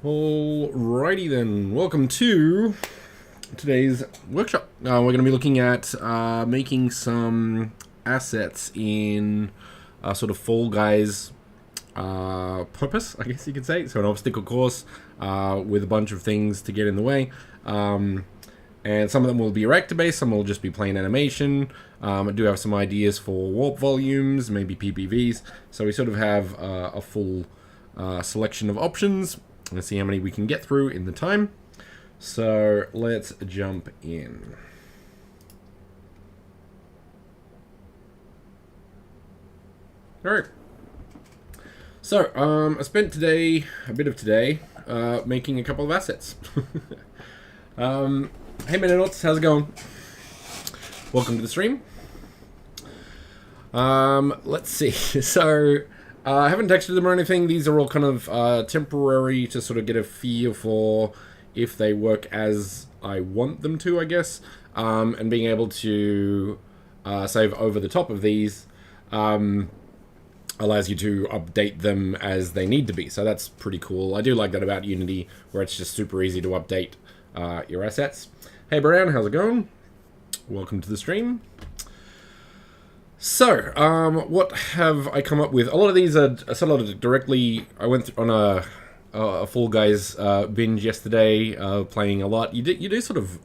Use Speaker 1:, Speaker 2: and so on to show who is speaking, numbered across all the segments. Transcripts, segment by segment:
Speaker 1: Alrighty then, welcome to today's workshop. We're going to be looking at making some assets in sort of Fallguys purpose, I guess you could say. So an obstacle course with a bunch of things to get in the way. And some of them will be Reactor based, some will just be plain animation. I do have some ideas for warp volumes, maybe PPVs. So we sort of have a full selection of options. Let's see how many we can get through in the time. So let's jump in. Alright. So, I spent today, a bit of today, making a couple of assets. Hey Minonauts, how's it going? Welcome to the stream. Let's see. So, I haven't texted them or anything. These are all kind of temporary to sort of get a feel for if they work as I want them to, I guess. And being able to save over the top of these allows you to update them as they need to be. So that's pretty cool. I do like that about Unity, where it's just super easy to update your assets. Hey Brian, how's it going? Welcome to the stream. So, what have I come up with? A lot of these are sort of directly. I went on a Fallguys binge yesterday, playing a lot. You do sort of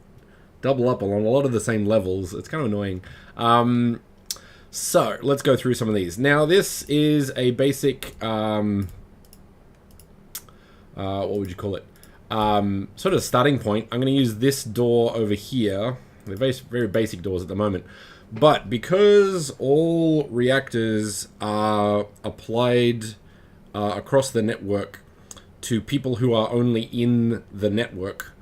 Speaker 1: double up on a lot of the same levels. It's kind of annoying. So let's go through some of these. Now, this is a basic. What would you call it? Sort of starting point. I'm going to use this door over here. They're very basic doors at the moment. But because all reactors are applied across the network to people who are only in the network,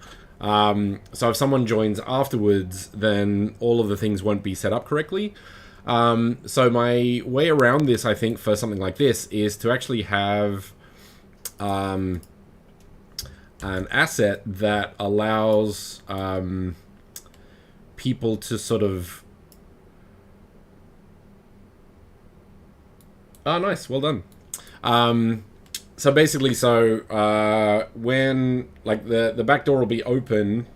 Speaker 1: so if someone joins afterwards, then all of the things won't be set up correctly. So my way around this, I think, for something like this, is to actually have an asset that allows people to sort of... Oh, nice. Well done. So basically, when, like, the back door will be open,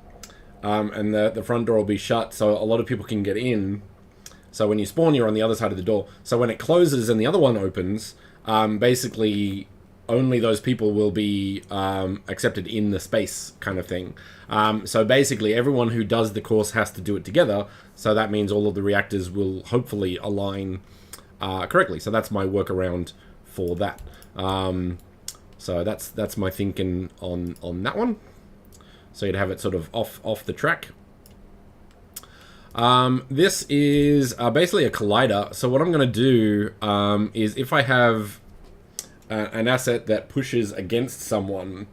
Speaker 1: and the front door will be shut, so a lot of people can get in. So when you spawn, you're on the other side of the door. So when it closes and the other one opens, basically only those people will be accepted in the space, kind of thing. So basically, everyone who does the course has to do it together. So that means all of the reactors will hopefully align correctly. So that's my workaround for that. So that's my thinking on that one. So you'd have it sort of off the track. This is basically a collider. So what I'm going to do is if I have an asset that pushes against someone,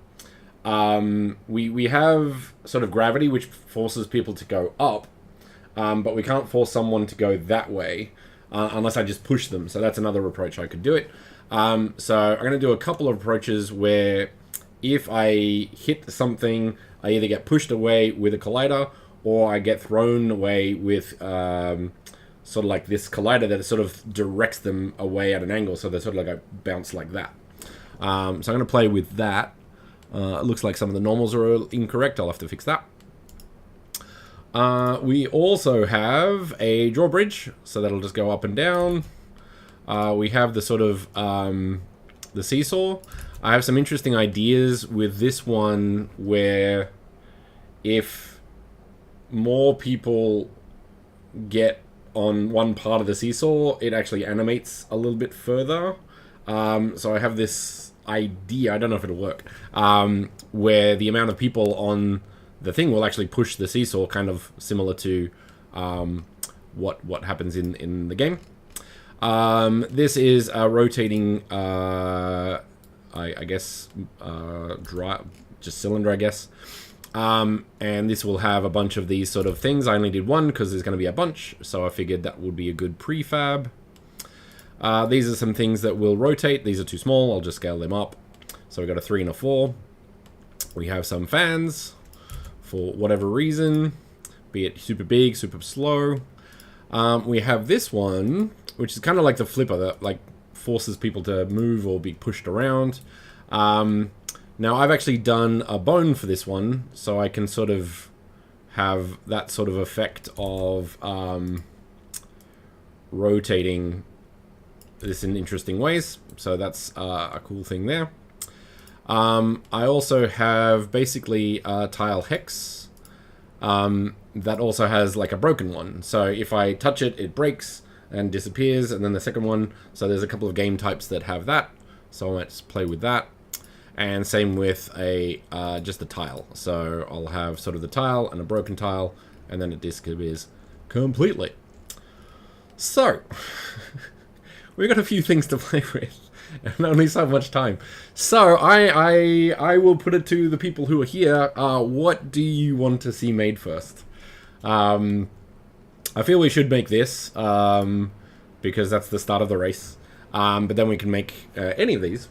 Speaker 1: we have sort of gravity, which forces people to go up, but we can't force someone to go that way. Unless I just push them. So that's another approach I could do it. So I'm going to do a couple of approaches where if I hit something, I either get pushed away with a collider or I get thrown away with sort of like this collider that sort of directs them away at an angle. So they sort of like a bounce like that. So I'm going to play with that. It looks like some of the normals are incorrect. I'll have to fix that. We also have a drawbridge, so that'll just go up and down. We have the sort of the seesaw. I have some interesting ideas with this one where if more people get on one part of the seesaw, it actually animates a little bit further. So I have this idea, I don't know if it'll work, where the amount of people on the thing will actually push the seesaw, kind of similar to what happens in the game. This is a rotating, I guess, just cylinder, I guess. And this will have a bunch of these sort of things. I only did one because there's going to be a bunch, so I figured that would be a good prefab. These are some things that will rotate. These are too small. I'll just scale them up. So we've got a 3 and a 4. We have some fans for whatever reason, be it super big, super slow. We have this one, which is kind of like the flipper, that like forces people to move or be pushed around. Now, I've actually done a bone for this one, so I can sort of have that sort of effect of rotating this in interesting ways. So that's a cool thing there. I also have basically a tile hex that also has like a broken one. So if I touch it, it breaks and disappears, and then the second one. So there's a couple of game types that have that. So I might just play with that. And same with a just a tile. So I'll have sort of the tile and a broken tile, and then it disappears completely. So we've got a few things to play with, and only so much time. So I will put it to the people who are here. What do you want to see made first? I feel we should make this because that's the start of the race. But then we can make any of these.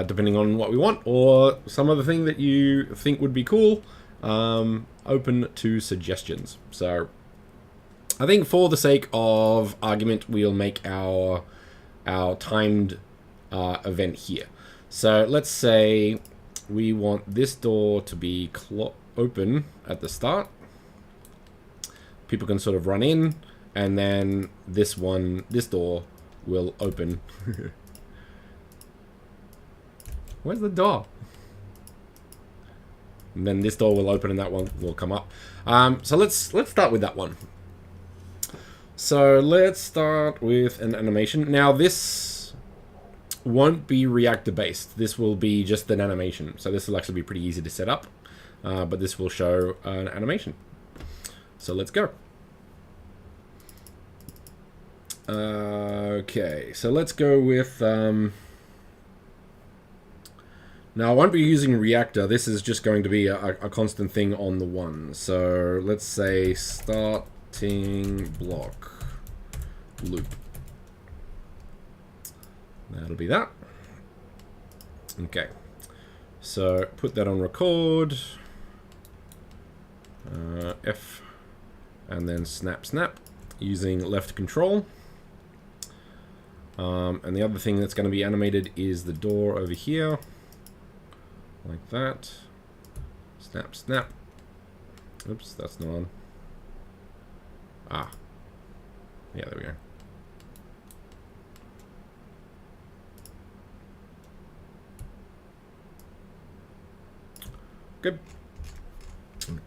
Speaker 1: Depending on what we want, or some other thing that you think would be cool. Open to suggestions. So, I think for the sake of argument, we'll make our timed event here. So, let's say we want this door to be open at the start. People can sort of run in, and then this door will open. Where's the door? And then this door will open and that one will come up. So let's start with that one. So let's start with an animation. Now this won't be Reactor based. This will be just an animation. So this will actually be pretty easy to set up. But this will show an animation. So let's go. Okay, so let's go with... Now, I won't be using Reactor. This is just going to be a constant thing on the one. So, let's say starting block loop. That'll be that. Okay. So, put that on record. F. And then snap, snap. Using left control. And the other thing that's going to be animated is the door over here. Like that. Snap, snap. Oops, that's not on. Ah. Yeah, there we go. Good.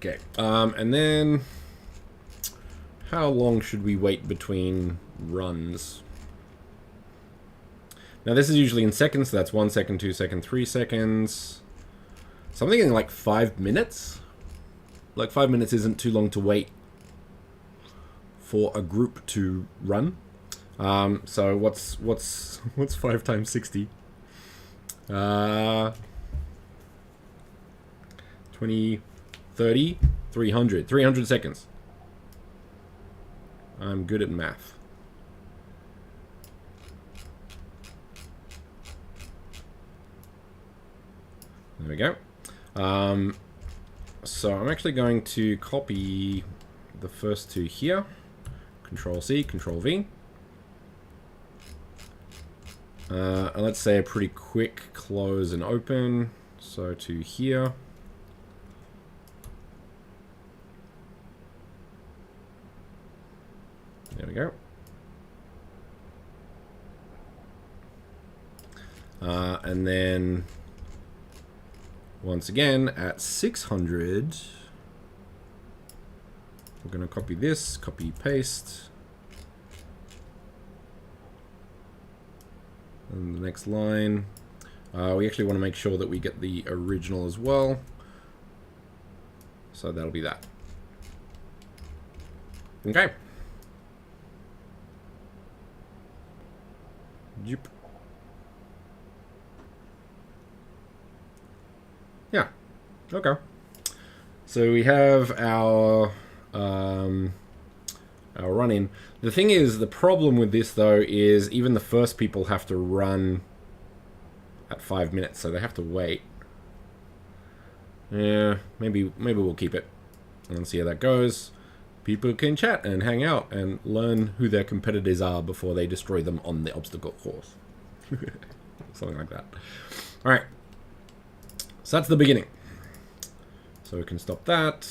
Speaker 1: Okay. And then how long should we wait between runs? Now this is usually in seconds, so that's 1 second, 2 seconds, 3 seconds. Something in like 5 minutes. Like 5 minutes isn't too long to wait for a group to run. So what's 5 times 60? 20, 30, 300. 300 seconds. I'm good at math. There we go. So I'm actually going to copy the first two here. Control C, Control V. And let's say a pretty quick close and open. So to here. There we go. And then once again at 600, we're going to copy this, copy, paste. And the next line, we actually want to make sure that we get the original as well. So that'll be that. Okay. Yep. Yeah. Okay. So we have our run-in. The thing is, the problem with this though is even the first people have to run at 5 minutes, so they have to wait. Yeah, maybe we'll keep it and see how that goes. people can chat and hang out and learn who their competitors are before they destroy them on the obstacle course. Something like that. Alright. So that's the beginning. So we can stop that.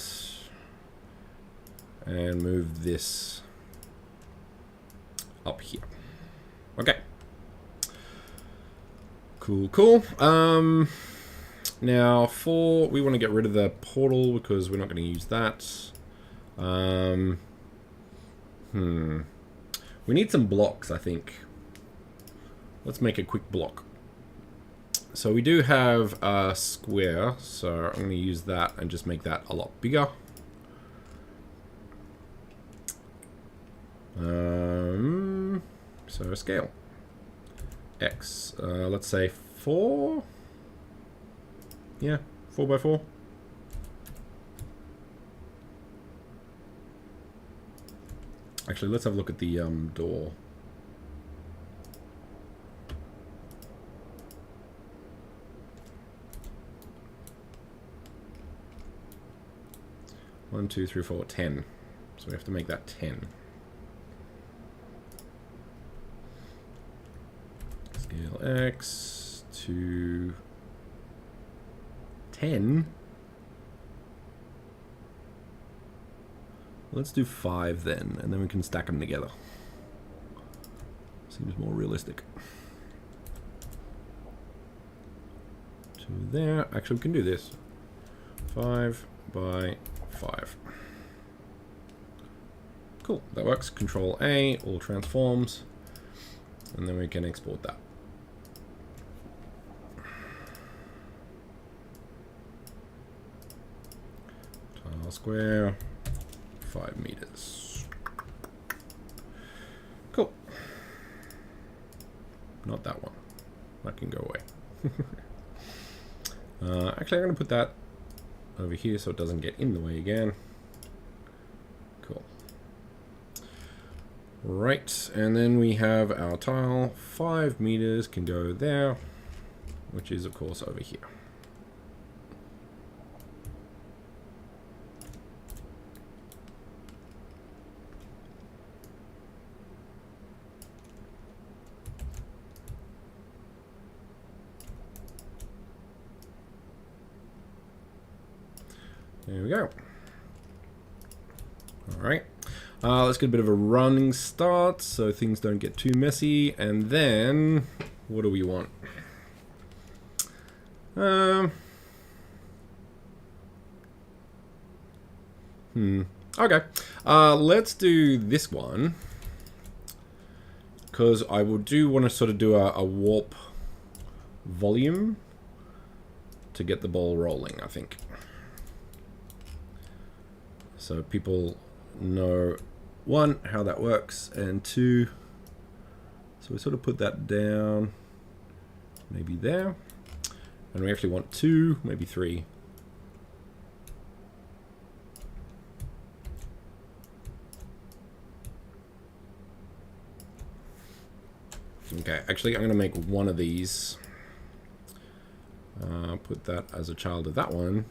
Speaker 1: And move this up here. Okay. Cool, cool. Now, we want to get rid of the portal because we're not going to use that. We need some blocks, I think. Let's make a quick block. So we do have a square, so I'm going to use that and just make that a lot bigger. So scale. X. Let's say 4. Yeah, 4 by 4. Actually, let's have a look at the door. One, 2, 3, 4, 10. So we have to make that 10. Scale X to 10. Let's do 5 then, and then we can stack them together. Seems more realistic. To there. Actually, we can do this. 5 by 5. Cool, that works. Control A, all transforms, and then we can export that. Tile square, 5 meters. Cool. Not that one. That can go away. Actually, I'm going to put that over here so it doesn't get in the way again. Cool. Right, and then we have our tile. 5 meters can go there, which is of course over here. There we go. Alright. Let's get a bit of a running start so things don't get too messy. And then, what do we want? Okay. Let's do this one. Because I want to sort of do a warp volume to get the ball rolling, I think. So people know, 1, how that works, and 2, so we sort of put that down, maybe there, and we actually want 2, maybe 3. Okay, actually I'm going to make one of these, put that as a child of that one.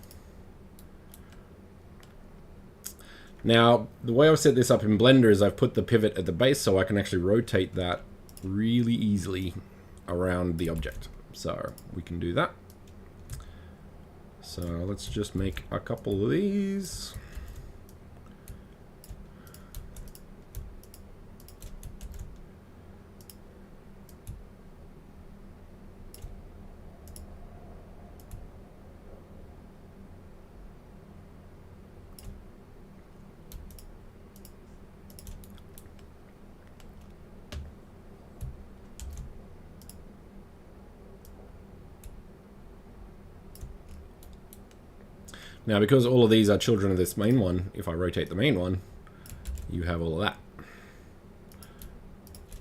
Speaker 1: Now, the way I've set this up in Blender is I've put the pivot at the base so I can actually rotate that really easily around the object. So we can do that. So let's just make a couple of these. Now, because all of these are children of this main one, if I rotate the main one, you have all of that.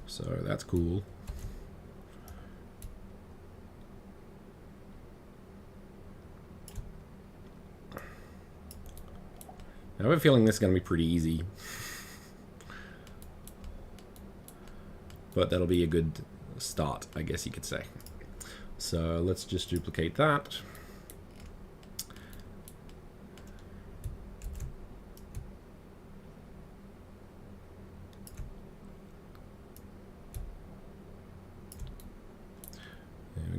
Speaker 1: So that's cool. I have a feeling this is going to be pretty easy. But that'll be a good start, I guess you could say. So let's just duplicate that.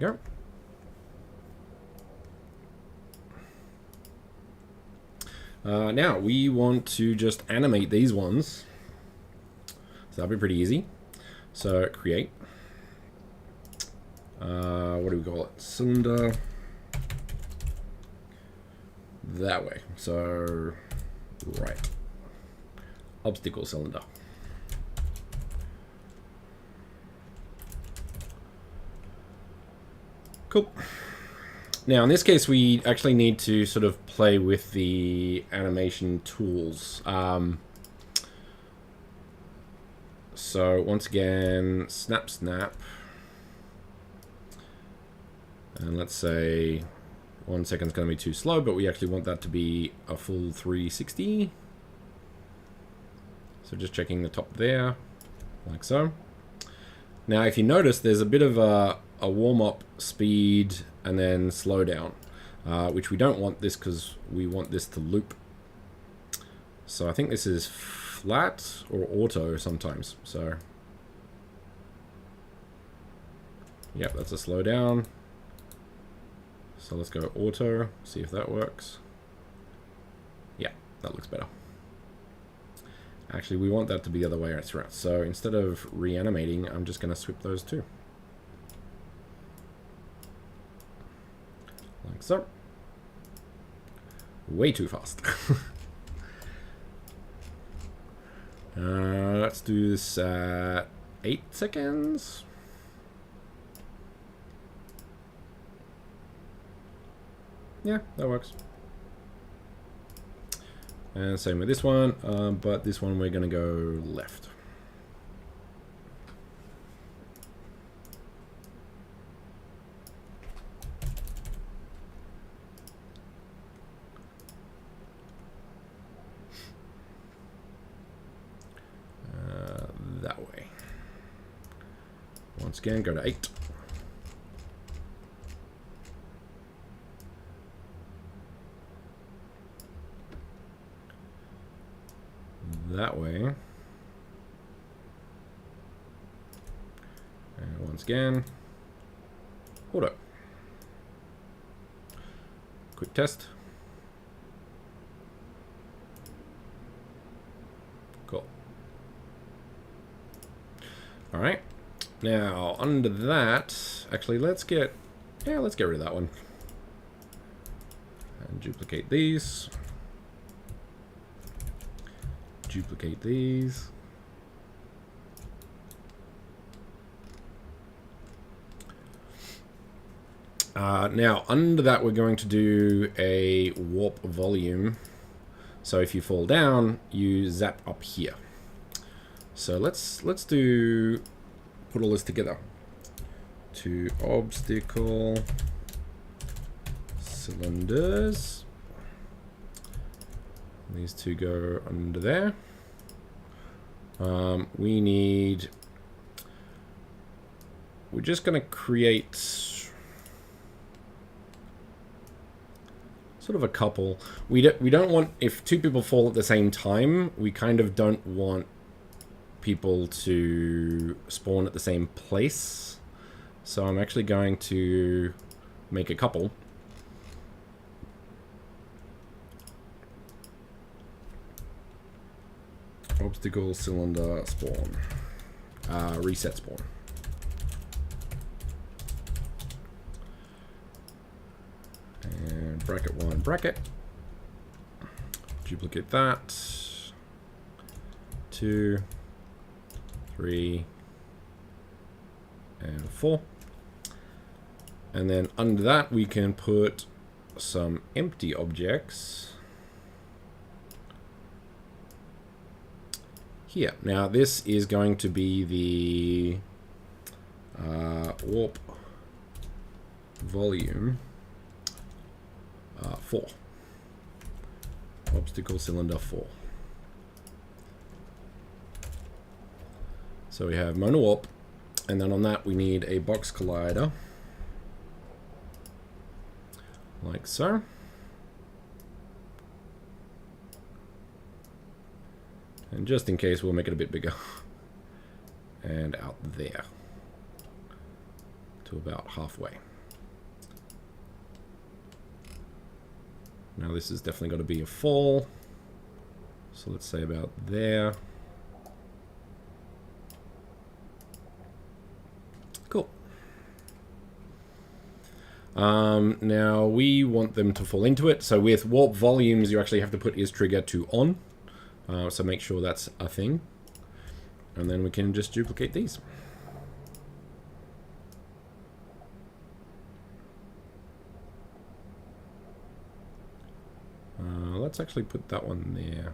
Speaker 1: go. Now, we want to just animate these ones. So that'll be pretty easy. So, create. What do we call it? Cylinder. That way. So, right. Obstacle cylinder. Cool. Now, in this case, we actually need to sort of play with the animation tools. So, once again, snap, snap. And let's say 1 second is going to be too slow, but we actually want that to be a full 360. So just checking the top there, like so. Now, if you notice, there's a bit of a warm-up speed and then slow down, which we don't want this because we want this to loop. So I think this is flat or auto sometimes. So, yep, that's a slow down. So let's go auto, see if that works. Yeah, that looks better. Actually, we want that to be the other way around. So instead of reanimating, I'm just going to swip those two. Like so. Way too fast. Let's do this at 8 seconds. Yeah, that works. And same with this one, but this one we're going to go left. That way. Once again, go to 8. That way. And once again, auto. Quick test. Cool. All right. Now, under that, actually, let's get rid of that one. And duplicate these. Duplicate these. Now, under that, we're going to do a warp volume. So if you fall down, you zap up here. So let's put all this together. To obstacle cylinders. These two go under there. We're just going to create sort of a couple. We don't want, if two people fall at the same time, we kind of don't want people to spawn at the same place. So I'm actually going to make a couple. Obstacle cylinder spawn. Reset spawn. And bracket 1 bracket. Duplicate that. 2, 3, and 4. And then under that we can put some empty objects. Here. Now this is going to be the warp volume 4. Obstacle cylinder 4. So we have mono warp, and then on that we need a box collider. Like so. And just in case, we'll make it a bit bigger. And out there. To about halfway. Now this has definitely got to be a fall. So let's say about there. Cool. Now we want them to fall into it. So with warp volumes, you actually have to put is trigger to on. So make sure that's a thing. And then we can just duplicate these. Let's actually put that one there.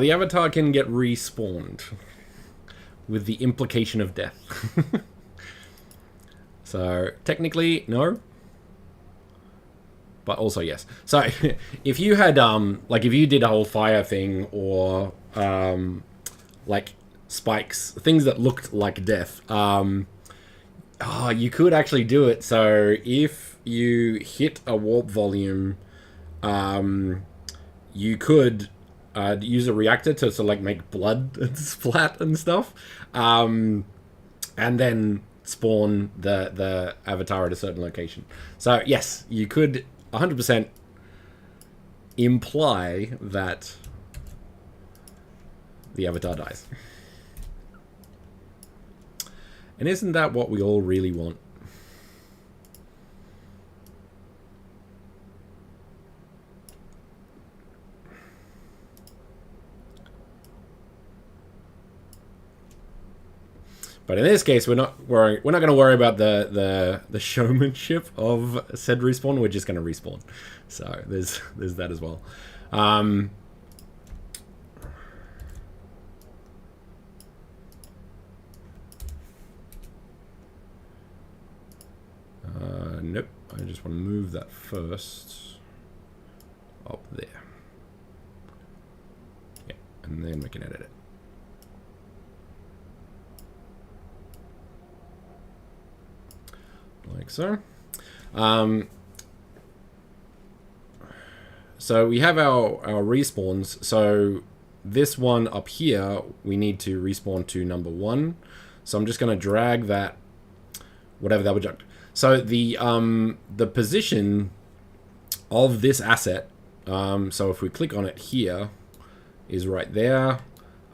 Speaker 1: The avatar can get respawned with the implication of death. So technically, no. But also yes. So if you had like if you did a whole fire thing or like spikes, things that looked like death, you could actually do it. So if you hit a warp volume, you could use a reactor to sort of like make blood splat and stuff, and then spawn the avatar at a certain location. So yes, you could 100% imply that the avatar dies. And isn't that what we all really want? But in this case, we're not going to worry about the showmanship of said respawn. We're just going to respawn. So there's that as well. Nope. I just want to move that first up there. Yeah, and then we can edit it. Like so. So we have our respawns. So this one up here, we need to respawn to number 1. So I'm just going to drag that, whatever that would. So the position of this asset, so if we click on it here, is right there.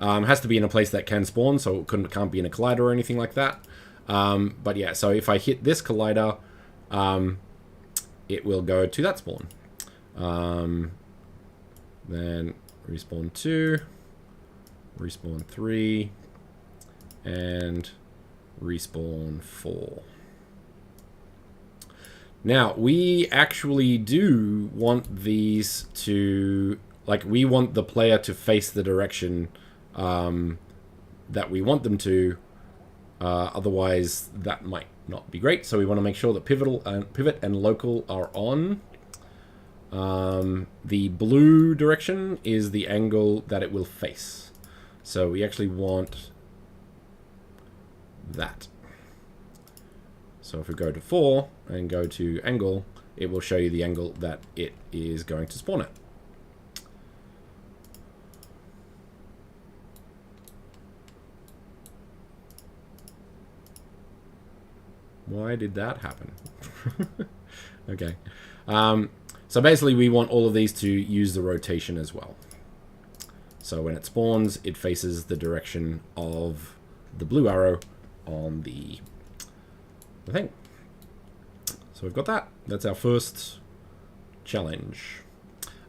Speaker 1: Has to be in a place that can spawn, so it can't be in a collider or anything like that. But yeah, so if I hit this collider, it will go to that spawn. Then respawn 2, respawn 3, and respawn 4. Now, we actually do want these to, like, we want the player to face the direction that we want them to. Otherwise, that might not be great. So we want to make sure that pivot and local are on. The blue direction is the angle that it will face. So we actually want that. So if we go to 4 and go to angle, it will show you the angle that it is going to spawn at. Why did that happen? Okay. So basically we want all of these to use the rotation as well. So when it spawns, it faces the direction of the blue arrow on the thing. So we've got that. That's our first challenge.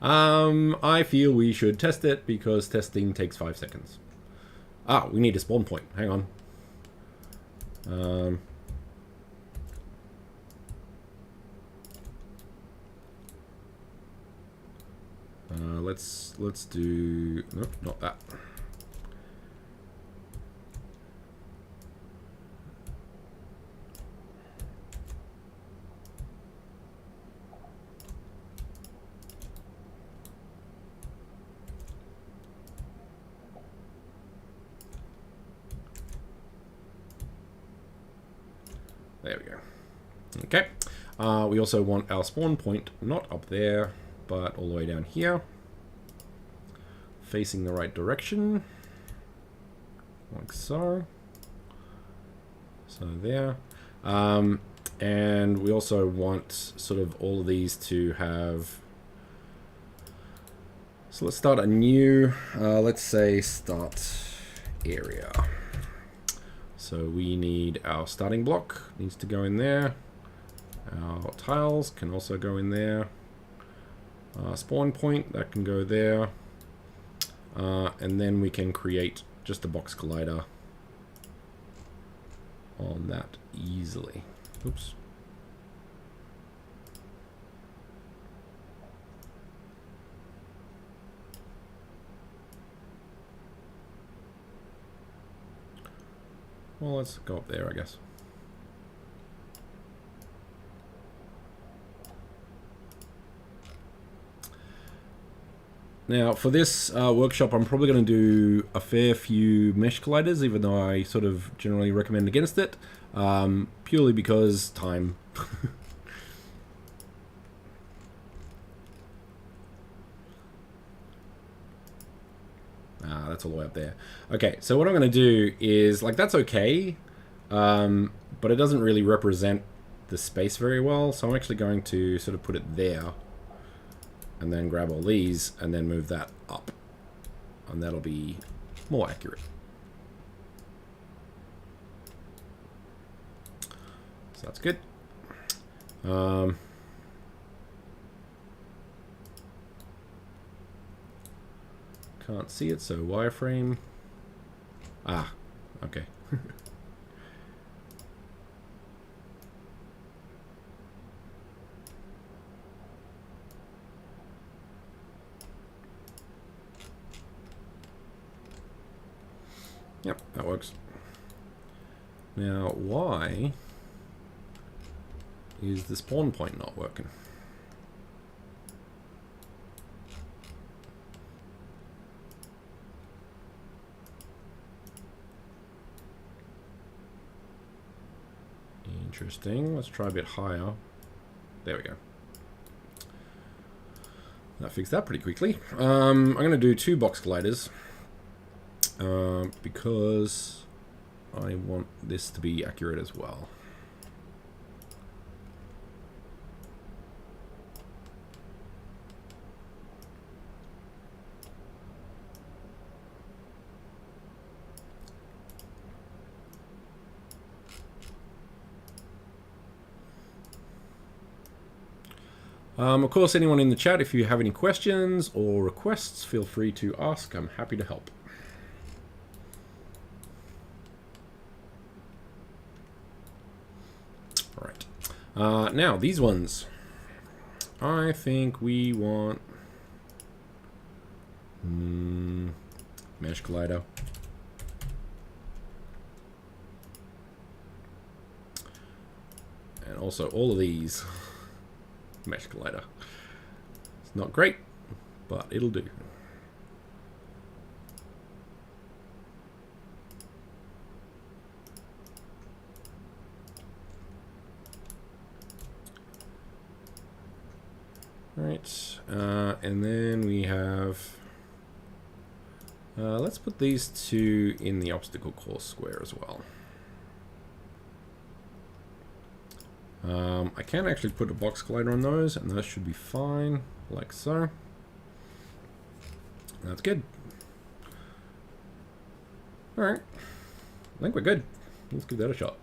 Speaker 1: I feel we should test it because testing takes 5 seconds. Ah, we need a spawn point. Hang on. Let's do, nope, not that. There we go. Okay. We also want our spawn point not up there, but all the way down here. facing the right direction, like so. So there. And we also want sort of all of these to have... So let's start a new, let's say start area. So we need our starting block, needs to go in there. Our tiles can also go in there. Spawn point, that can go there. And then we can create just a box collider on that easily. Oops. Well, let's go up there, I guess. Now, for this workshop, I'm probably going to do a fair few mesh colliders, even though I sort of generally recommend against it, purely because time. That's all the way up there. Okay, so what I'm going to do is, like, that's okay, but it doesn't really represent the space very well, so I'm actually going to sort of put it there. And then grab all these, and then move that up. And that'll be more accurate. So that's good. Can't see it, so wireframe. Ah, okay. Yep, that works. Now, why is the spawn point not working? Interesting. Let's try a bit higher. There we go. That fixed that pretty quickly. I'm going to do 2 box colliders. Because I want this to be accurate as well. Of course, anyone in the chat, if you have any questions or requests, feel free to ask. I'm happy to help. Now, these ones, I think we want mesh collider. And also all of these mesh collider. It's not great, but it'll do. Alright, and then we have, let's put these 2 in the obstacle course square as well. I can actually put a box collider on those, and those should be fine, like so. That's good. Alright, I think we're good. Let's give that a shot.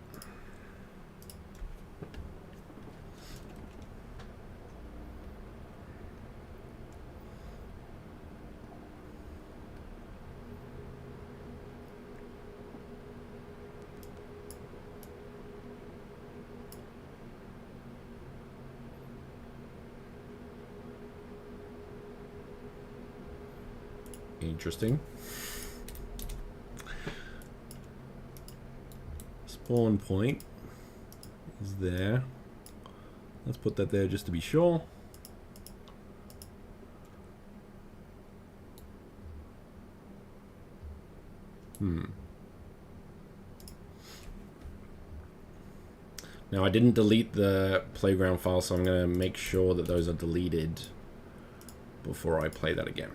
Speaker 1: Interesting. Spawn point is there. Let's put that there just to be sure. Now, I didn't delete the playground file, so I'm going to make sure that those are deleted before I play that again.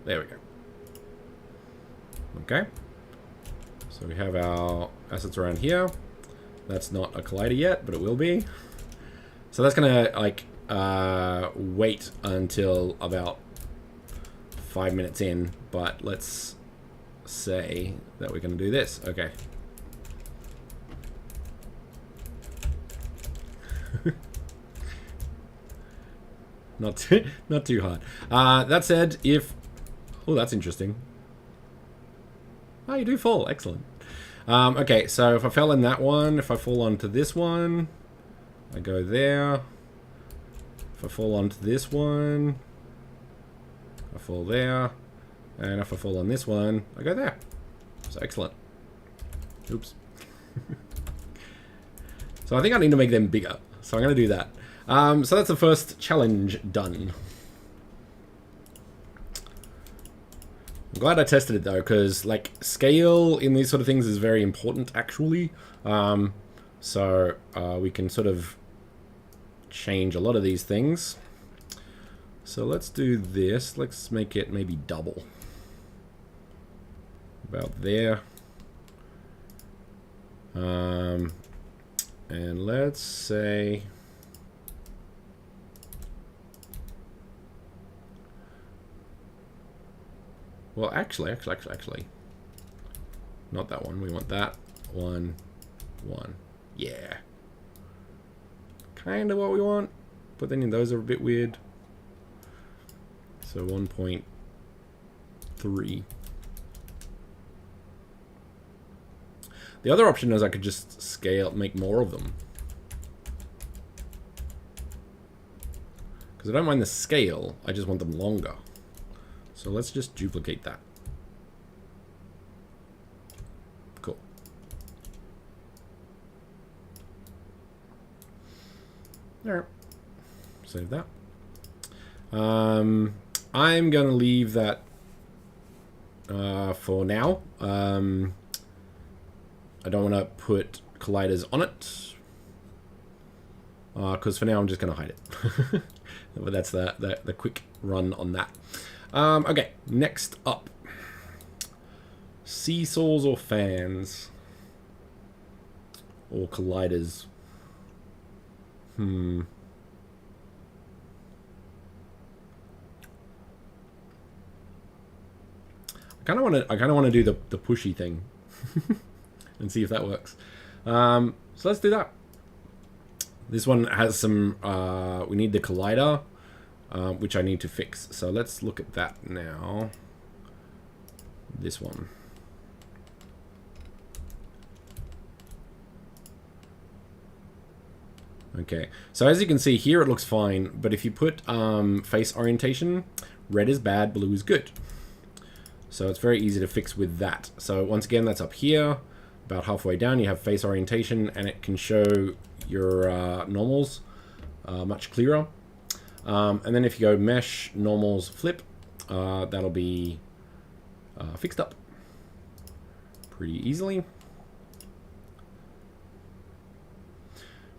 Speaker 1: There we go. Okay. So we have our assets around here. That's not a collider yet, but it will be. So that's gonna like wait until about 5 minutes in, but let's say that we're gonna do this. Okay. not too hard. That said, if oh, that's interesting. Oh, you do fall. Excellent. Okay, so if I fell in that one, if I fall onto this one, I go there. If I fall onto this one, I fall there. And if I fall on this one, I go there. So excellent. Oops. So I think I need to make them bigger. So I'm going to do that. So that's the first challenge done. I'm glad I tested it though, because like scale in these sort of things is very important actually. So we can sort of change a lot of these things. So let's do this. Let's make it maybe double. About there. And let's say well, actually, not that one. We want that one. Yeah. Kind of what we want, but then those are a bit weird. So 1.3. The other option is I could just scale, make more of them. Because I don't mind the scale, I just want them longer. So let's just duplicate that. Cool. Alright. Save that. I'm going to leave that for now. I don't want to put colliders on it. Because for now I'm just going to hide it. But that's the quick run on that. Okay, next up. Seesaws or fans? Or colliders? I kind of want to do the pushy thing. And see if that works. So let's do that. This one has some, we need the collider, which I need to fix. So let's look at that now. This one. Okay, so as you can see here, it looks fine, but if you put face orientation, red is bad, blue is good. So it's very easy to fix with that. So once again, that's up here. About halfway down, you have face orientation, and it can show your normals much clearer. And then if you go mesh, normals, flip, that'll be fixed up pretty easily.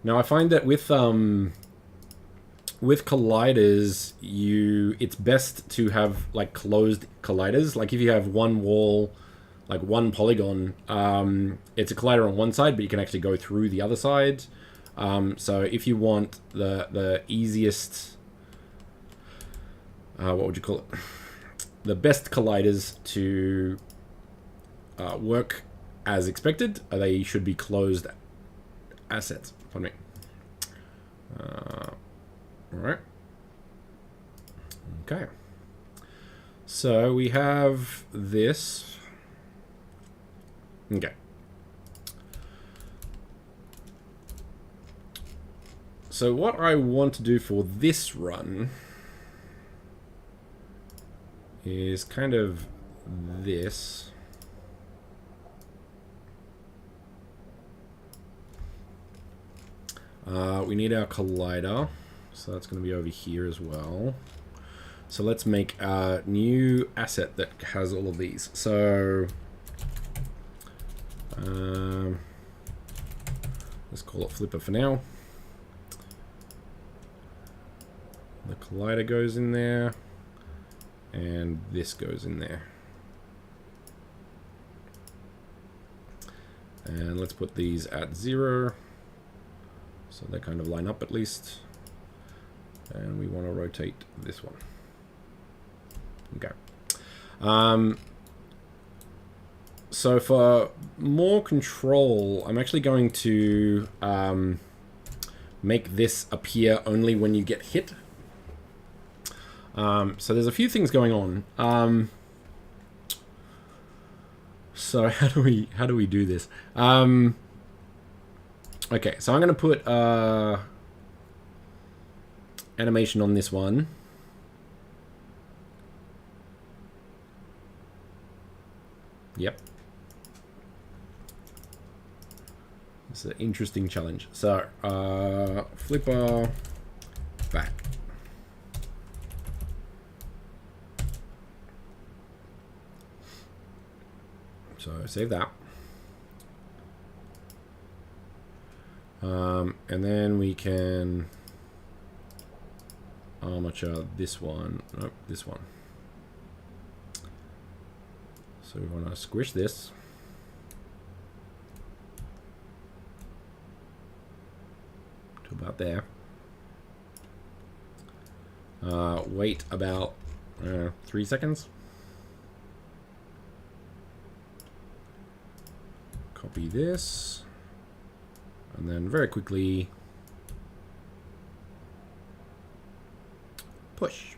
Speaker 1: Now I find that with colliders, it's best to have like closed colliders. Like if you have one wall, like one polygon, it's a collider on one side, but you can actually go through the other side. So if you want the easiest, what would you call it? The best colliders to work as expected, they should be closed assets. Pardon me. Alright. Okay. So we have this. Okay. So what I want to do for this run is kind of this. We need our collider, so that's going to be over here as well. So let's make a new asset that has all of these. So let's call it flipper for now. The collider goes in there, And this goes in there. And let's put these at 0. So they kind of line up at least. And we want to rotate this one. Okay. So for more control, I'm actually going to make this appear only when you get hit. So there's a few things going on. So how do we do this? Okay, so I'm going to put animation on this one. Yep. It's an interesting challenge. So, flipper back. So save that. And then we can armature this one. Nope, this one. So we want to squish this. To about there. Wait about 3 seconds. Copy this. And then very quickly push.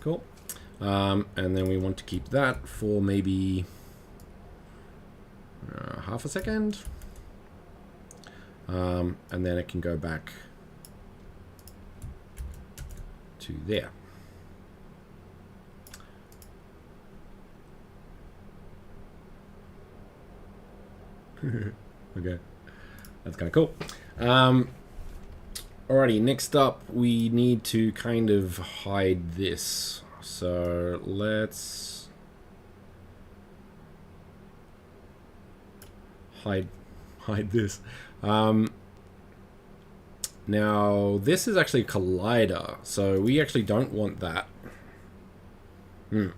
Speaker 1: Cool. And then we want to keep that for maybe half a second. And then it can go back to there. Okay, that's kind of cool. Alrighty, next up we need to kind of hide this. So let's hide this. Now this is actually a collider, so we actually don't want that.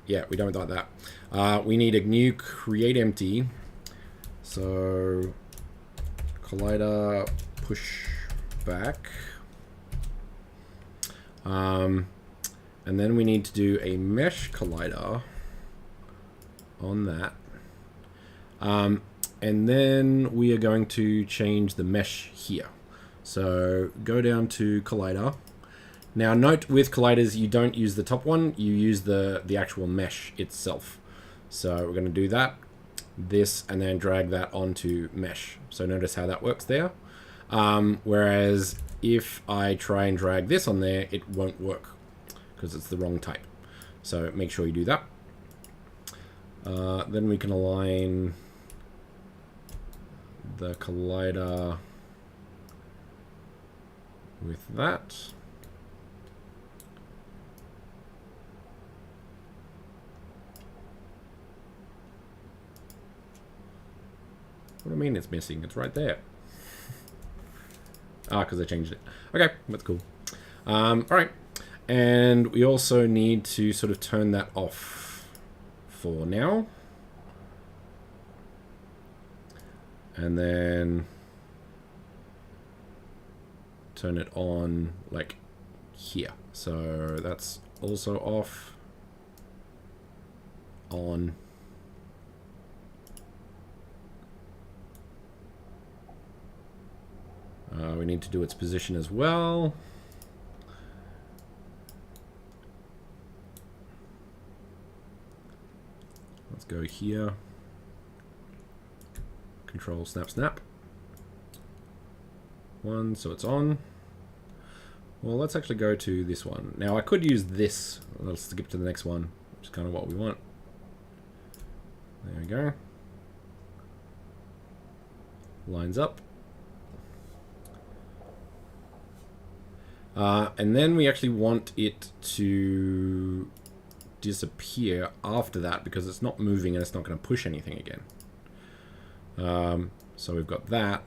Speaker 1: Yeah, we don't want that. We need a new create empty. So collider push back. And then we need to do a mesh collider on that. And then we are going to change the mesh here. So go down to collider. Now note with colliders, you don't use the top one, you use the actual mesh itself. So we're going to do that, this, and then drag that onto mesh. So notice how that works there. Whereas if I try and drag this on there, it won't work because it's the wrong type. So make sure you do that. Then we can align the collider with that. What do I mean it's missing? It's right there. Because I changed it. Okay, that's cool. Alright. And we also need to sort of turn that off for now. And then turn it on like here. So that's also off. On. We need to do its position as well. Let's go here. Control snap snap. One, so it's on. Well, let's actually go to this one. Now I could use this. Let's skip to the next one, which is kind of what we want. There we go. Lines up. And then we actually want it to disappear after that because it's not moving and it's not going to push anything again. So we've got that.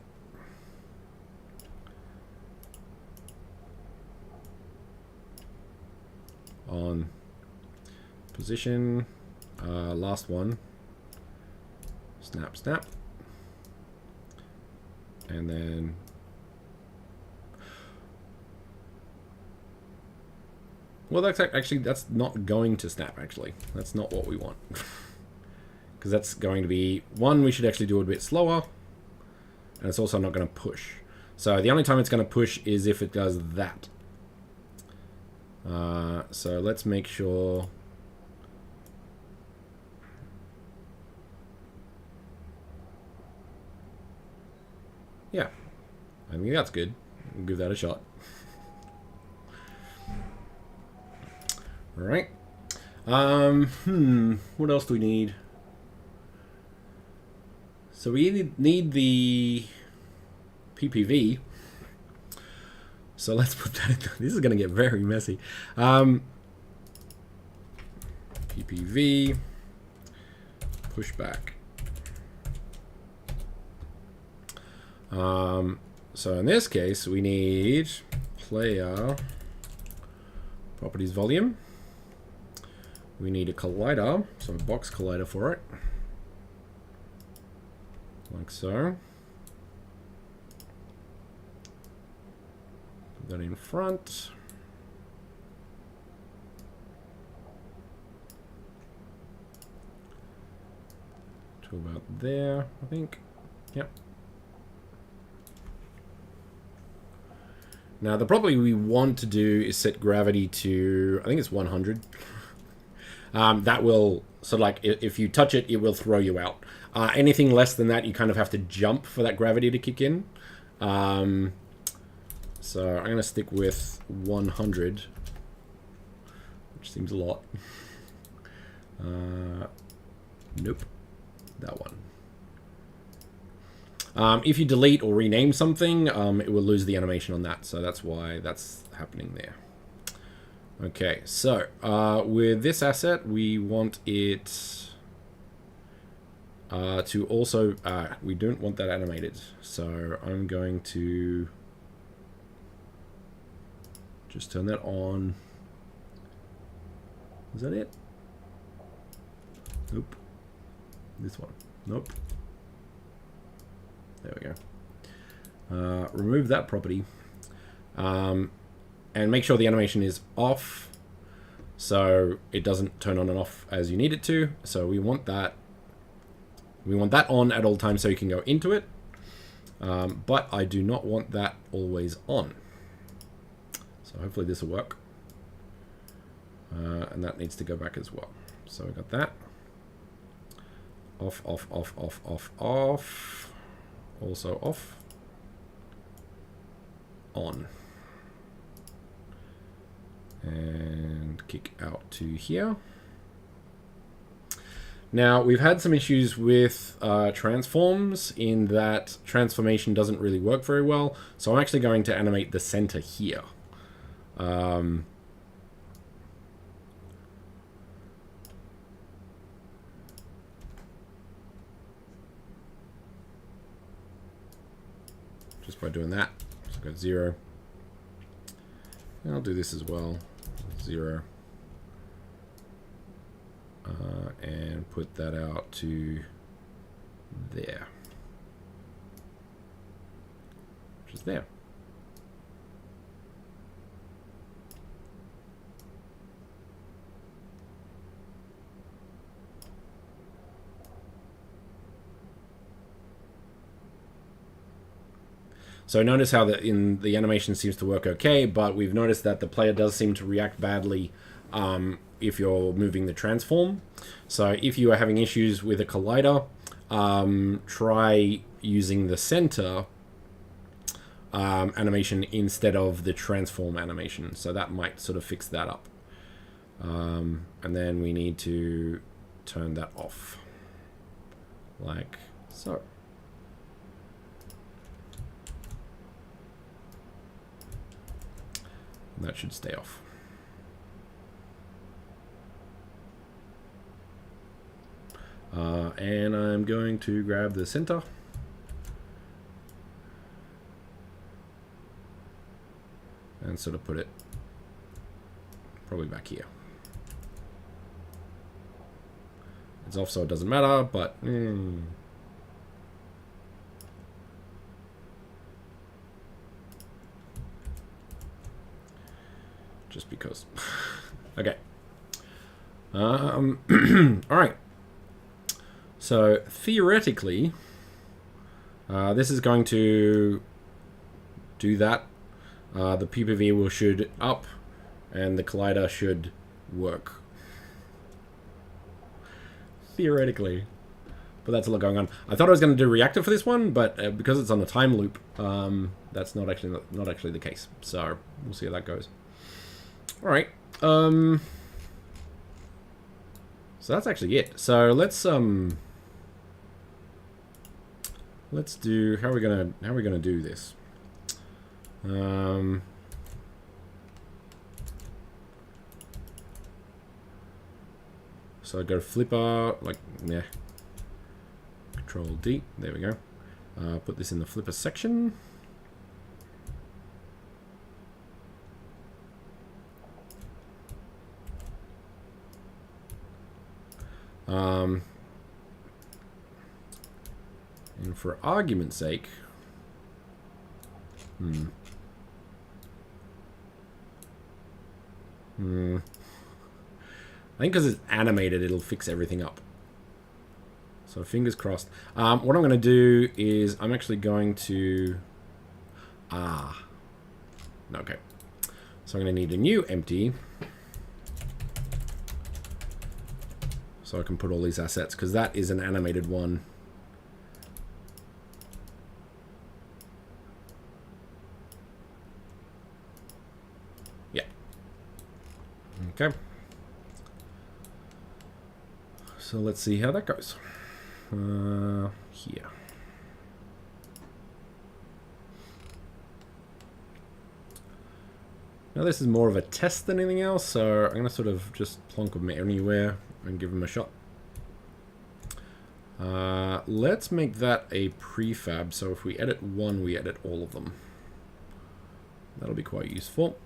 Speaker 1: On position, last one, snap, snap, and then well, that's actually, that's not going to snap, actually. That's not what we want. Because that's going to be, one, we should actually do it a bit slower, and it's also not going to push. So the only time it's going to push is if it does that. So let's make sure. Yeah, I think that's good. We'll give that a shot. All right. What else do we need? So we need the PPV. So let's put that in. This is going to get very messy. PPV, pushback. So in this case, we need player properties volume. We need a collider, so a box collider for it. Like so. Put that in front. To about there, I think. Yep. Now, the property we want to do is set gravity to, I think it's 100. That will, so like, if you touch it, it will throw you out. Anything less than that, you kind of have to jump for that gravity to kick in. So I'm going to stick with 100, which seems a lot. Nope, that one. If you delete or rename something, it will lose the animation on that, so that's why that's happening there. Okay, so with this asset, we want it to also, we don't want that animated, so I'm going to just turn that on. Is that it? Nope. This one. Nope. There we go. Remove that property. And make sure the animation is off so it doesn't turn on and off as you need it to. So we want that. We want that on at all times so you can go into it. But I do not want that always on. So hopefully this will work. And that needs to go back as well. So we got that. Off, off, off, off, off, off. Also off. On. And kick out to here. Now, we've had some issues with transforms in that transformation doesn't really work very well. So I'm actually going to animate the center here. Just by doing that. So go 0. And I'll do this as well. 0. And put that out to there. Which is there. So notice how the animation seems to work okay, but we've noticed that the player does seem to react badly if you're moving the transform. So if you are having issues with a collider, try using the center animation instead of the transform animation. So that might sort of fix that up. And then we need to turn that off, like so. And that should stay off. And I'm going to grab the center. And sort of put it probably back here. It's off, so it doesn't matter, but just because. Okay. All right. So theoretically, this is going to do that. The PPV should up, and the collider should work. Theoretically. But that's a lot going on. I thought I was going to do Reactor for this one, but because it's on a time loop, that's not actually the case. So we'll see how that goes. All right. So that's actually it. So let's do how are we gonna do this? So I go to flipper, like, yeah. Control D, there we go. Put this in the flipper section. And for argument's sake, I think because it's animated, it'll fix everything up. So fingers crossed. What I'm going to do is I'm actually going to... Okay. So I'm going to need a new empty. So I can put all these assets, because that is an animated one. Yeah. Okay. So let's see how that goes. Here. Now this is more of a test than anything else, so I'm going to sort of just plonk them anywhere and give them a shot. Let's make that a prefab, so if we edit one, we edit all of them. That'll be quite useful.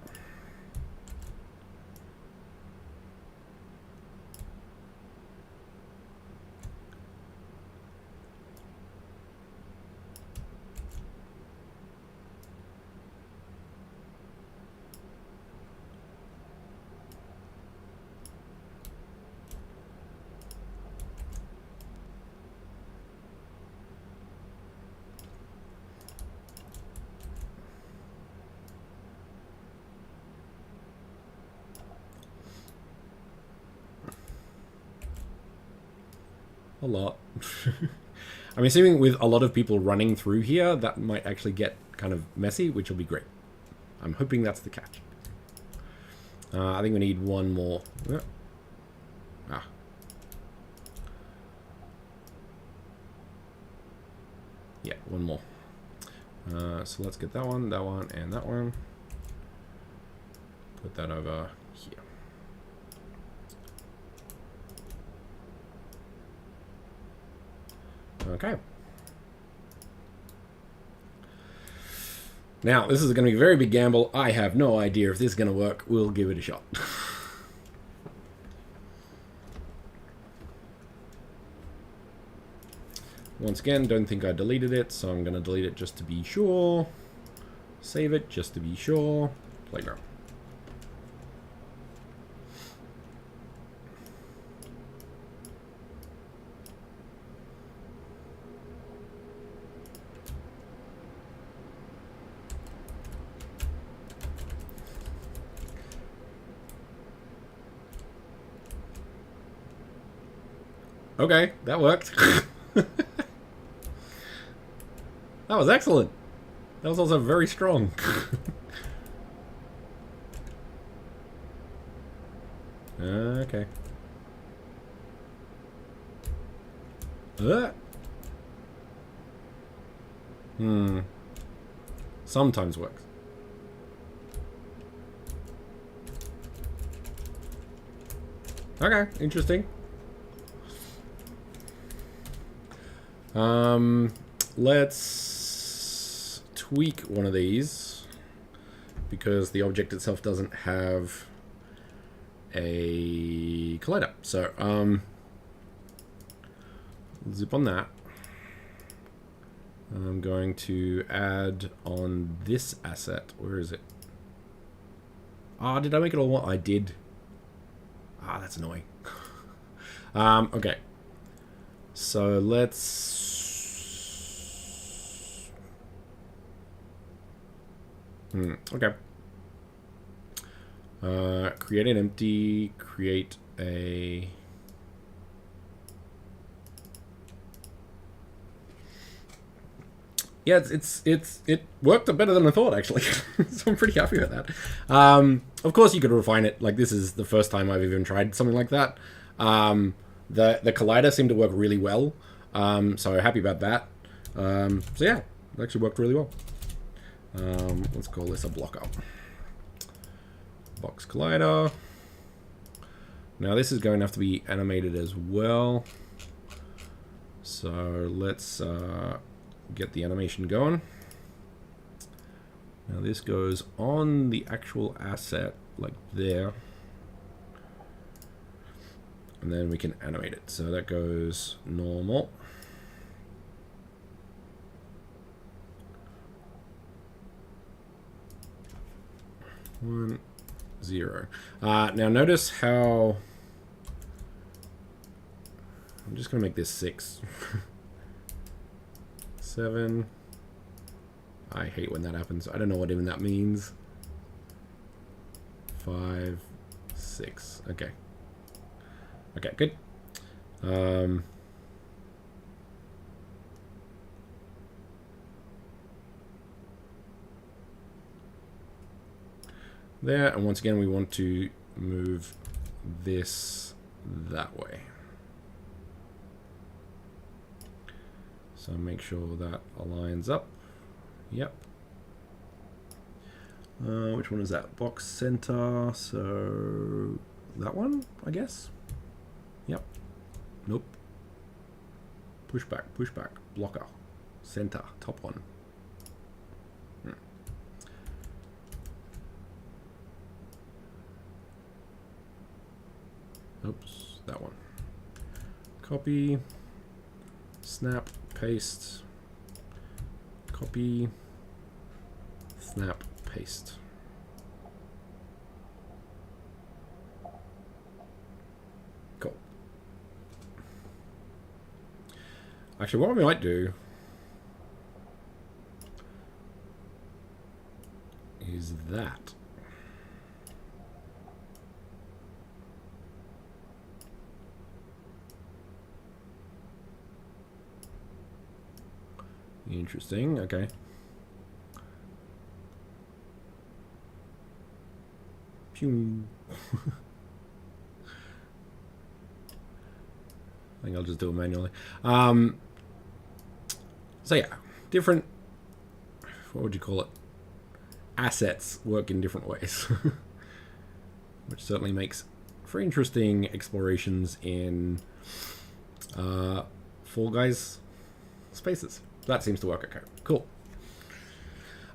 Speaker 1: A lot. I'm assuming with a lot of people running through here, that might actually get kind of messy, which will be great. I'm hoping that's the catch. I think we need one more. Yeah, one more. So let's get that one, and that one. Put that over here. Okay. Now, this is going to be a very big gamble. I have no idea if this is going to work. We'll give it a shot. Once again, don't think I deleted it, so I'm going to delete it just to be sure. Save it just to be sure. Playground. Okay, that worked. That was excellent. That was also very strong. Okay. Sometimes works. Okay, interesting. Let's tweak one of these because the object itself doesn't have a collider. So, zip on that. I'm going to add on this asset. Where is it? Ah, did I make it all one? I did. Ah, that's annoying. Okay. So let's... okay. Create an empty, create a... Yeah, it worked better than I thought, actually. So I'm pretty happy with that. Of course, you could refine it. Like, this is the first time I've even tried something like that. The collider seemed to work really well. So happy about that. So yeah, it actually worked really well. Let's call this a blocker. Box collider. Now this is going to have to be animated as well. So let's get the animation going. Now this goes on the actual asset like there. And then we can animate it. So that goes normal. One, 0. Now notice how... I'm just going to make this 6. 7. I hate when that happens. I don't know what even that means. 5, 6. Okay. Okay, good. There, and once again we want to move this that way. So make sure that aligns up. Yep. Which one is that? Box center. So that one, I guess. Yep. Nope. Push back, blocker, center, top one. Oops, that one. Copy, snap, paste, copy, snap, paste. Cool. Actually, what we might do is that. Interesting, okay. Pew. I think I'll just do it manually. So yeah, different, what would you call it? Assets work in different ways. Which certainly makes for interesting explorations in Fallguys spaces. That seems to work okay. Cool.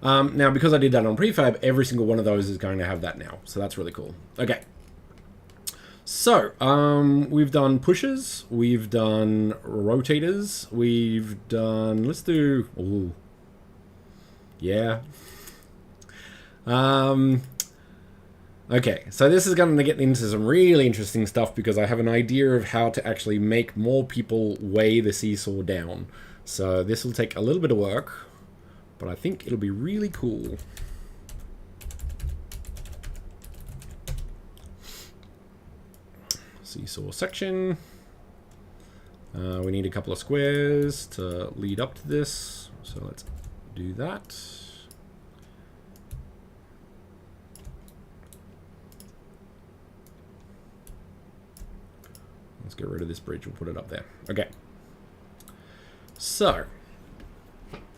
Speaker 1: Now, because I did that on prefab, every single one of those is going to have that now. So that's really cool. Okay. So, we've done pushes. We've done rotators. We've done... Let's do... Ooh. Yeah. Okay, so this is going to get into some really interesting stuff because I have an idea of how to actually make more people weigh the seesaw down. So this will take a little bit of work, but I think it'll be really cool. Seesaw section. We need a couple of squares to lead up to this, so let's do that. Let's get rid of this bridge, we'll put it up there. Okay. So,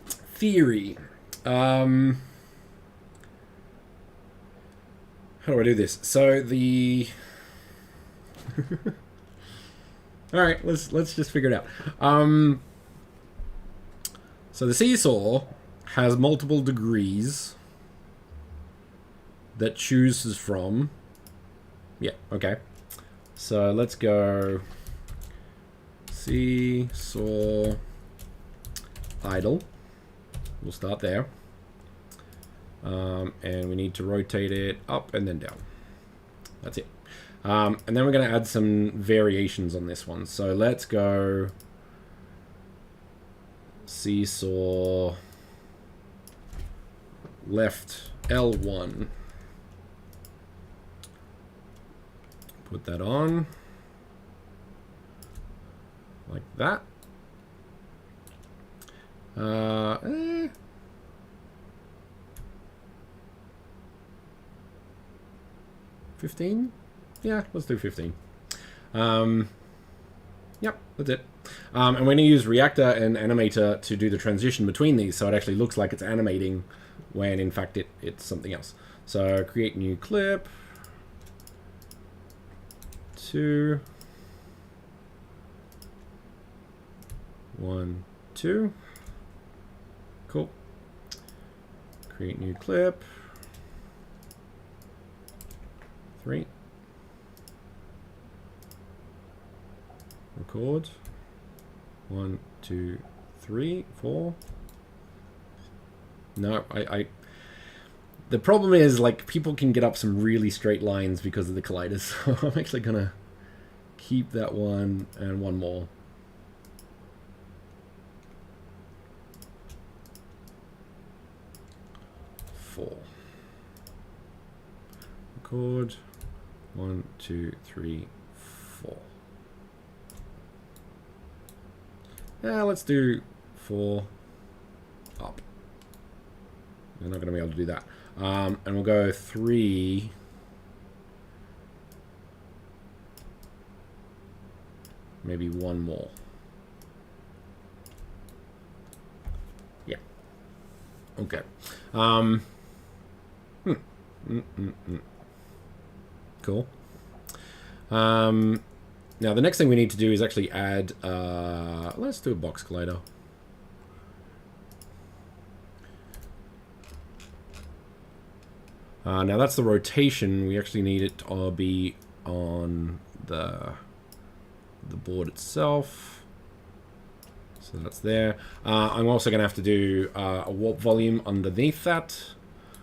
Speaker 1: theory. How do I do this? So the... All right, let's just figure it out. So the seesaw has multiple degrees that chooses from. Yeah, okay. So let's go seesaw idle. We'll start there. And we need to rotate it up and then down. That's it. And then we're going to add some variations on this one. So let's go seesaw left L1. Put that on like that. 15? Yeah, let's do 15. Yep, that's it. And we're going to use Reactor and Animator to do the transition between these, so it actually looks like it's animating when in fact it's something else. So create new clip. 2. 1, 2. Cool. Create new clip. 3. Record. 1, 2, 3, 4. No, the problem is, like, people can get up some really straight lines because of the colliders. So I'm actually gonna keep that one and one more. Record. 1, 2, 3, 4. Yeah, let's do 4 up. We're not going to be able to do that. And we'll go 3. Maybe one more. Yeah. Okay. Cool. Now the next thing we need to do is actually add, let's do a box collider. Now that's the rotation. We actually need it to be on the board itself. So that's there. I'm also going to have to do a warp volume underneath that.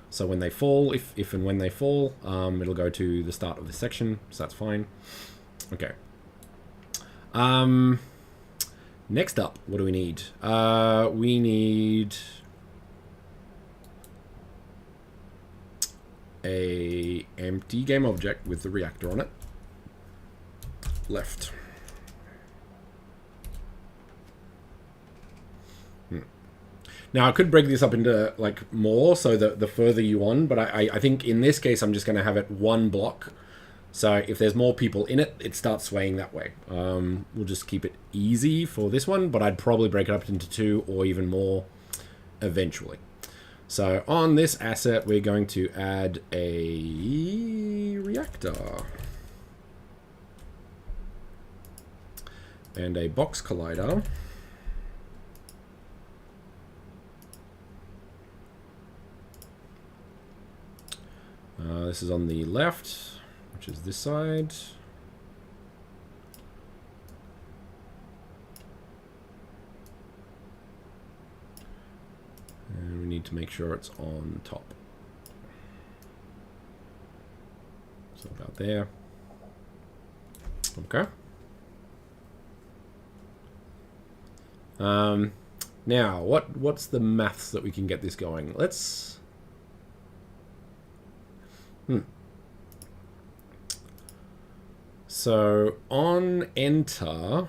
Speaker 1: So when they fall, if and when they fall, it'll go to the start of the section. So that's fine. Okay. Next up, what do we need? We need a empty game object with the reactor on it. Left. Now I could break this up into like more, so that the further you on, but I think in this case I'm just going to have it one block. So if there's more people in it, it starts swaying that way. We'll just keep it easy for this one, but I'd probably break it up into 2 or even more eventually. So on this asset, we're going to add a reactor and a box collider. This is on the left, which is this side. And we need to make sure it's on top. So about there. Okay. Now, what's the maths that we can get this going? Let's... So on enter,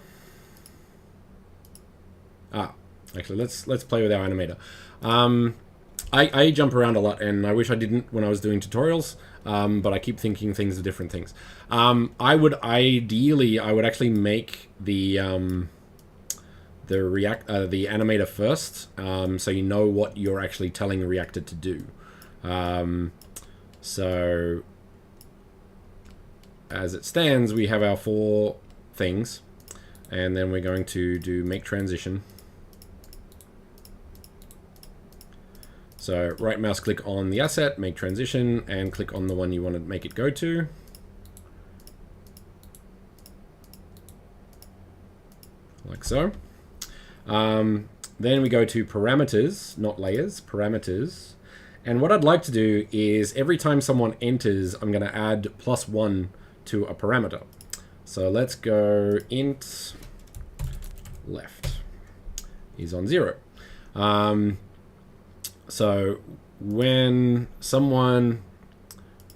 Speaker 1: actually let's play with our animator. I jump around a lot, and I wish I didn't when I was doing tutorials, but I keep thinking things are different things. I would actually make the animator first, so you know what you're actually telling the reactor to do. So as it stands, we have our 4 things, and then we're going to do make transition. So right mouse click on the asset, make transition, and click on the one you want to make it go to. Like so. Then we go to parameters, not layers, parameters. And what I'd like to do is every time someone enters, I'm going to add +1 to a parameter. So let's go int left is on 0. So when someone,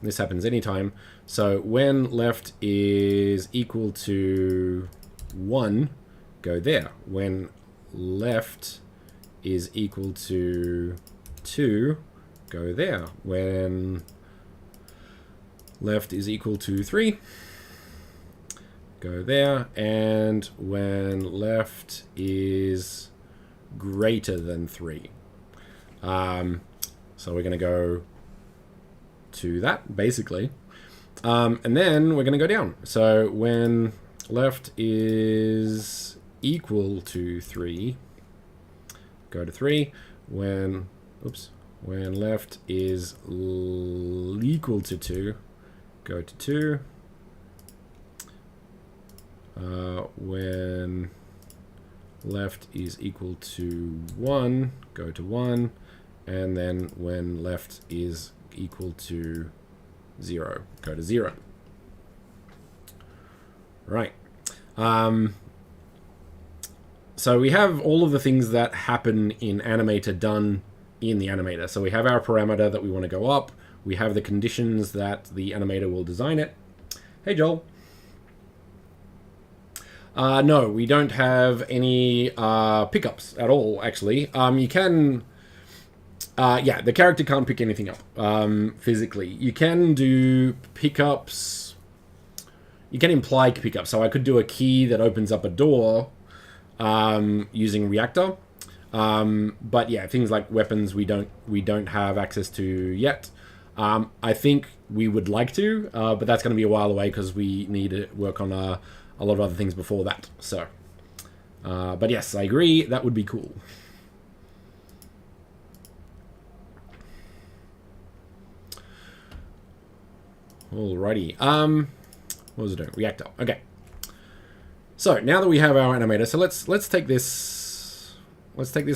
Speaker 1: this happens anytime, so when left is equal to 1, go there. When left is equal to 2, go there. When left is equal to 3, go there. And when left is greater than 3. So we're going to go to that, basically. And then we're going to go down. So when left is equal to 3, go to 3. When left is equal to 2, go to 2. When left is equal to 1, go to 1. And then when left is equal to 0, go to 0. Right. So we have all of the things that happen in Animator done in the Animator. So we have our parameter that we want to go up. We have the conditions that the Animator will design it. Hey, Joel. No, we don't have any pickups at all, actually. You can... yeah, the character can't pick anything up physically. You can do pickups. You can imply pickups. So I could do a key that opens up a door using Reactor. But yeah, things like weapons we don't have access to yet. I think we would like to, but that's going to be a while away because we need to work on a lot of other things before that. So, but yes, I agree. That would be cool. Alrighty. What was it doing? Reactor. Okay. So now that we have our animator, so let's take this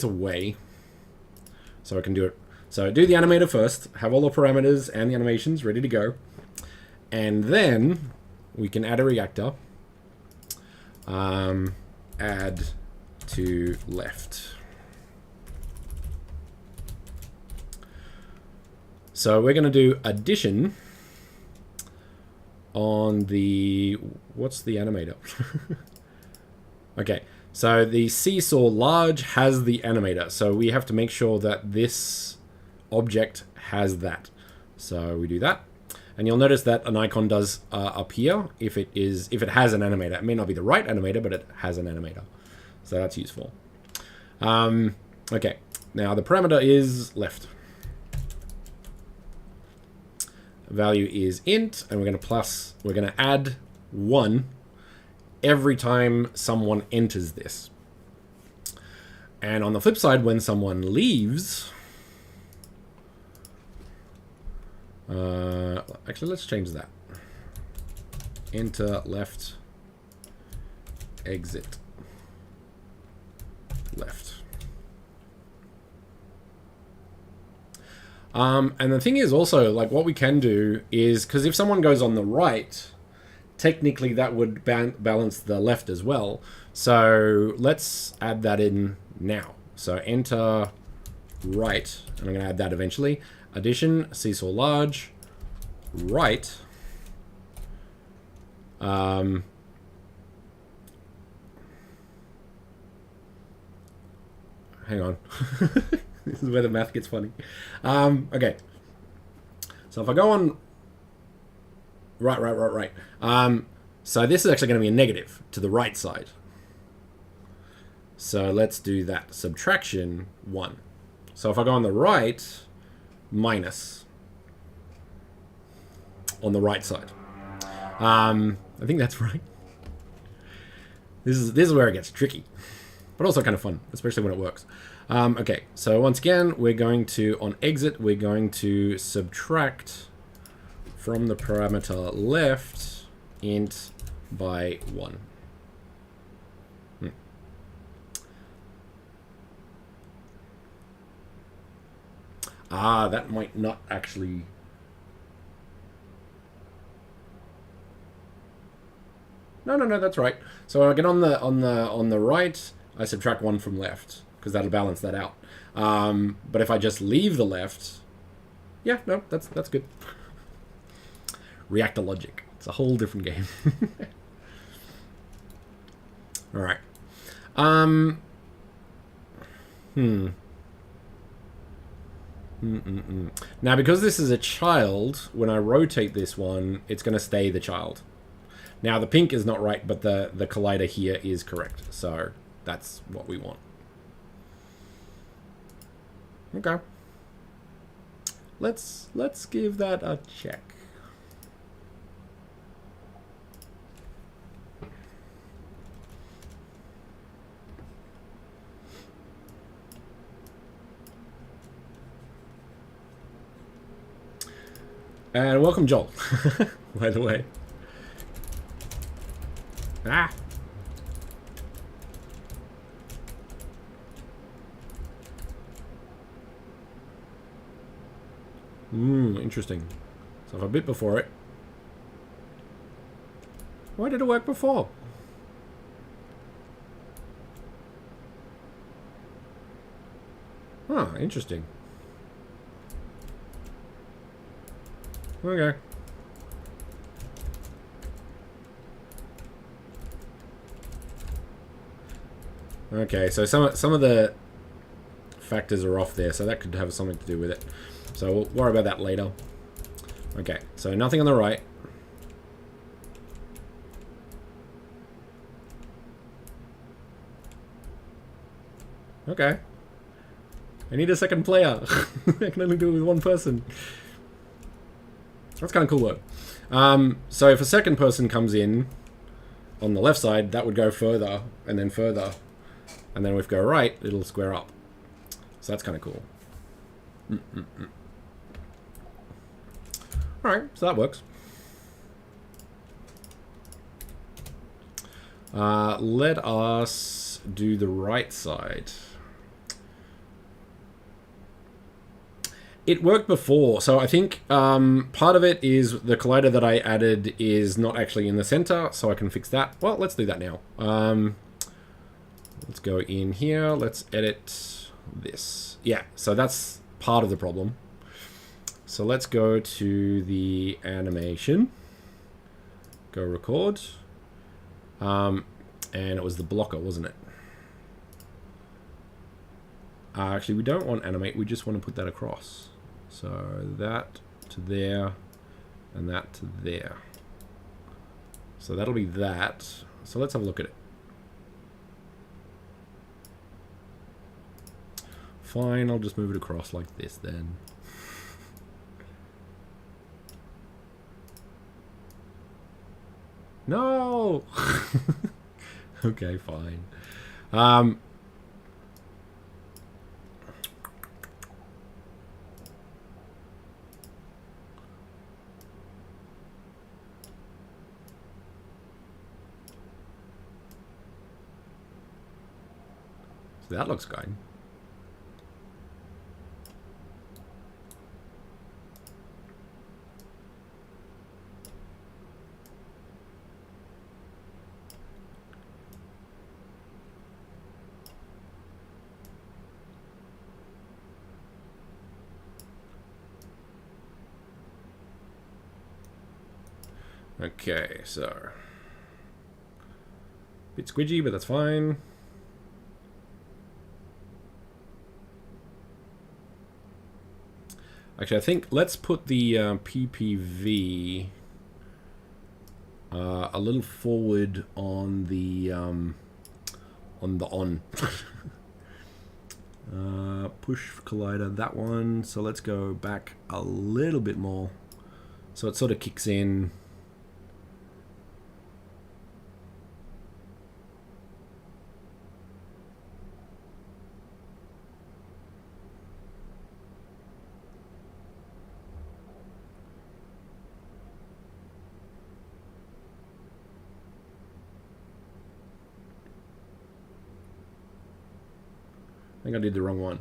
Speaker 1: away, so I can do it. So do the animator first. Have all the parameters and the animations ready to go, and then we can add a reactor. Add to left. So we're going to do addition on the, what's the animator? Okay, so the seesaw large has the animator, so we have to make sure that this object has that. So we do that, and you'll notice that an icon does appear if it has an animator. It may not be the right animator, but it has an animator, so that's useful. Okay, now the parameter is left. Value is int, and we're going to add 1 every time someone enters this. And on the flip side, when someone leaves, actually let's change that. Enter left, exit left. And the thing is also, like, what we can do is, because if someone goes on the right, technically that would balance the left as well. So let's add that in now. So enter right, and I'm going to add that eventually. Addition, seesaw large, right. Hang on. This is where the math gets funny. Okay. So if I go on right. So this is actually going to be a negative to the right side. So let's do that. Subtraction 1. So if I go on the right, minus on the right side. I think that's right. This is where it gets tricky, but also kind of fun, especially when it works. Okay, so once again, we're going to, on exit, we're going to subtract from the parameter left int by 1. Ah, that might not actually... No, that's right. So again, on the right, I subtract 1 from left, because that'll balance that out. But if I just leave the left, yeah, no, that's good. Reactor logic. It's a whole different game. All right. Now, because this is a child, when I rotate this one, it's going to stay the child. Now, the pink is not right, but the collider here is correct. So that's what we want. Okay. Let's give that a check. And welcome, Joel, by the way. Ah! Interesting. So if I bit before it... Why did it work before? Huh, interesting. Okay. Okay, so some of the factors are off there, so that could have something to do with it. So we'll worry about that later. Okay, so nothing on the right. Okay. I need a second player. I can only do it with one person. That's kind of cool though. So if a second person comes in on the left side, that would go further and then further. And then if we go right, it'll square up. So that's kind of cool. Alright, so that works. Let us do the right side. It worked before, so I think part of it is the collider that I added is not actually in the center, so I can fix that. Well, let's do that now. Let's go in here, let's edit this. Yeah, so that's part of the problem. So let's go to the animation, go record, and it was the blocker, wasn't it? Actually, we don't want animate, we just want to put that across. So that to there, and that to there. So that'll be that. So let's have a look at it. Fine, I'll just move it across like this then. No! Okay, fine. So that looks good. Okay, so bit squidgy, but that's fine. Actually, I think let's put the PPV a little forward on the push collider, that one. So let's go back a little bit more, so it sort of kicks in. think I did the wrong one.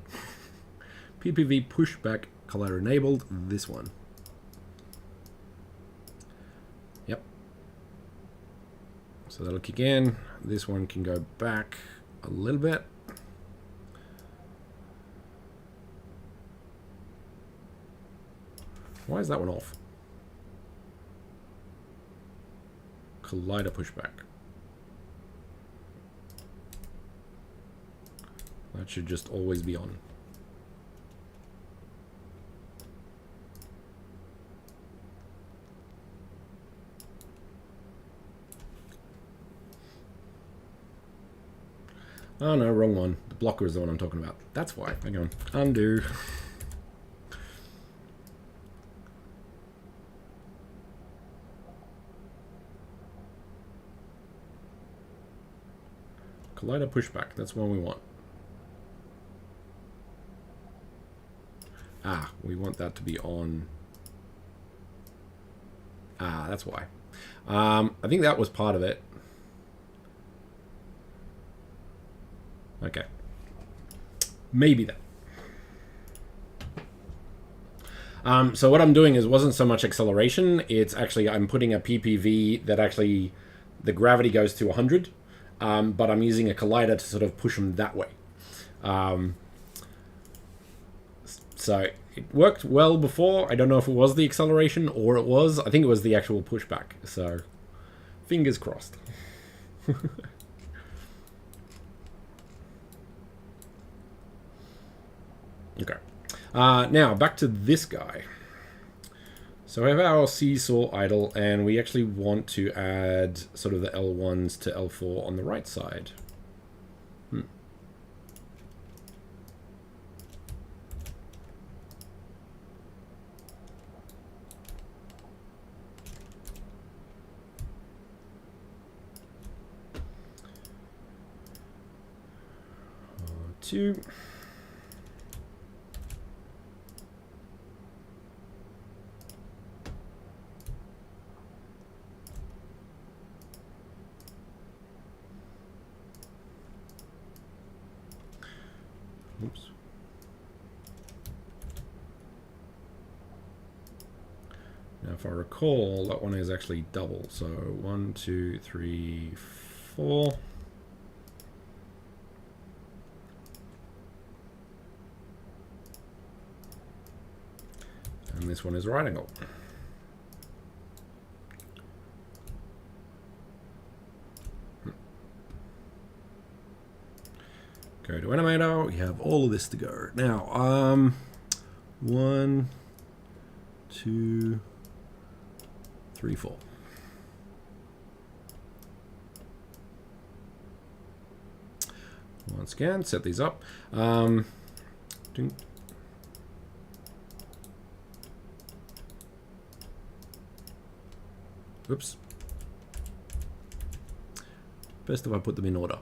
Speaker 1: PPV pushback collider enabled. This one. Yep. So that'll kick in. This one can go back a little bit. Why is that one off? Collider pushback. That should just always be on. Oh no, wrong one. The blocker is the one I'm talking about. That's why. Hang on. Undo. Collider pushback. That's one we want. Ah, we want that to be on. Ah, that's why. I think that was part of it. Okay. Maybe that. So what I'm doing is wasn't so much acceleration. It's actually I'm putting a PPV that actually the gravity goes to 100, but I'm using a collider to sort of push them that way. So it worked well before. I don't know if it was the acceleration or it was. I think it was the actual pushback. So fingers crossed. Okay. Now back to this guy. So we have our seesaw idle, and we actually want to add sort of the L1s to L4 on the right side. 2. Oops. Now, if I recall, that one is actually double. So 1, 2, 3, 4. And this one is right angle. Go to animator. We have all of this to go. Now, 1, 2, 3, 4. Once again, set these up. Ding. Oops. Best if I put them in order.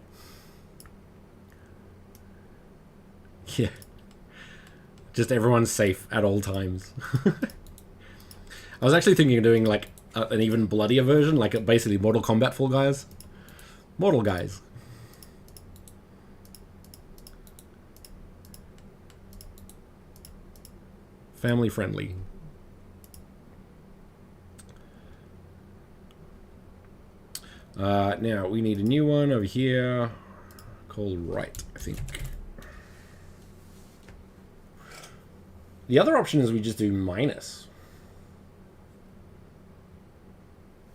Speaker 1: Yeah. Just everyone's safe at all times. I was actually thinking of doing like an even bloodier version, like basically Mortal Kombat Fall Guys. Mortal Guys. Family friendly. Now we need a new one over here called right, I think. The other option is we just do minus.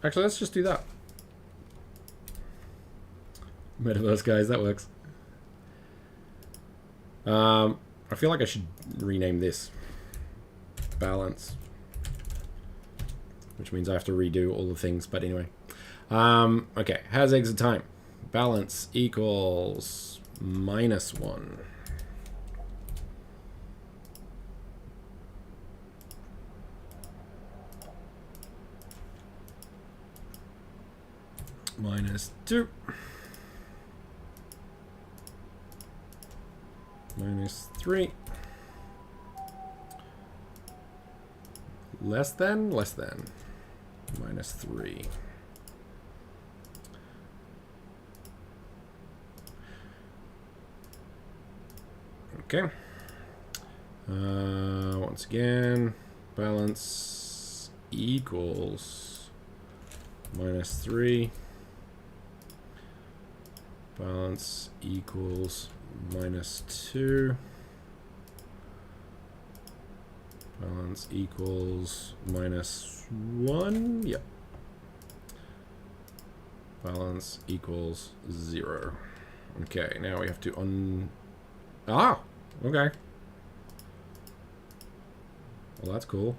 Speaker 1: Actually, let's just do that. Metaverse guys, that works. I feel like I should rename this balance, which means I have to redo all the things, but anyway. Okay, how's exit time? Balance equals -1. -2. -3. Less than? Less than. -3. Okay. Once again, balance equals -3. Balance equals -2. Balance equals -1. Yep. Balance equals 0. Okay, now we have to Ah! Okay. Well, that's cool.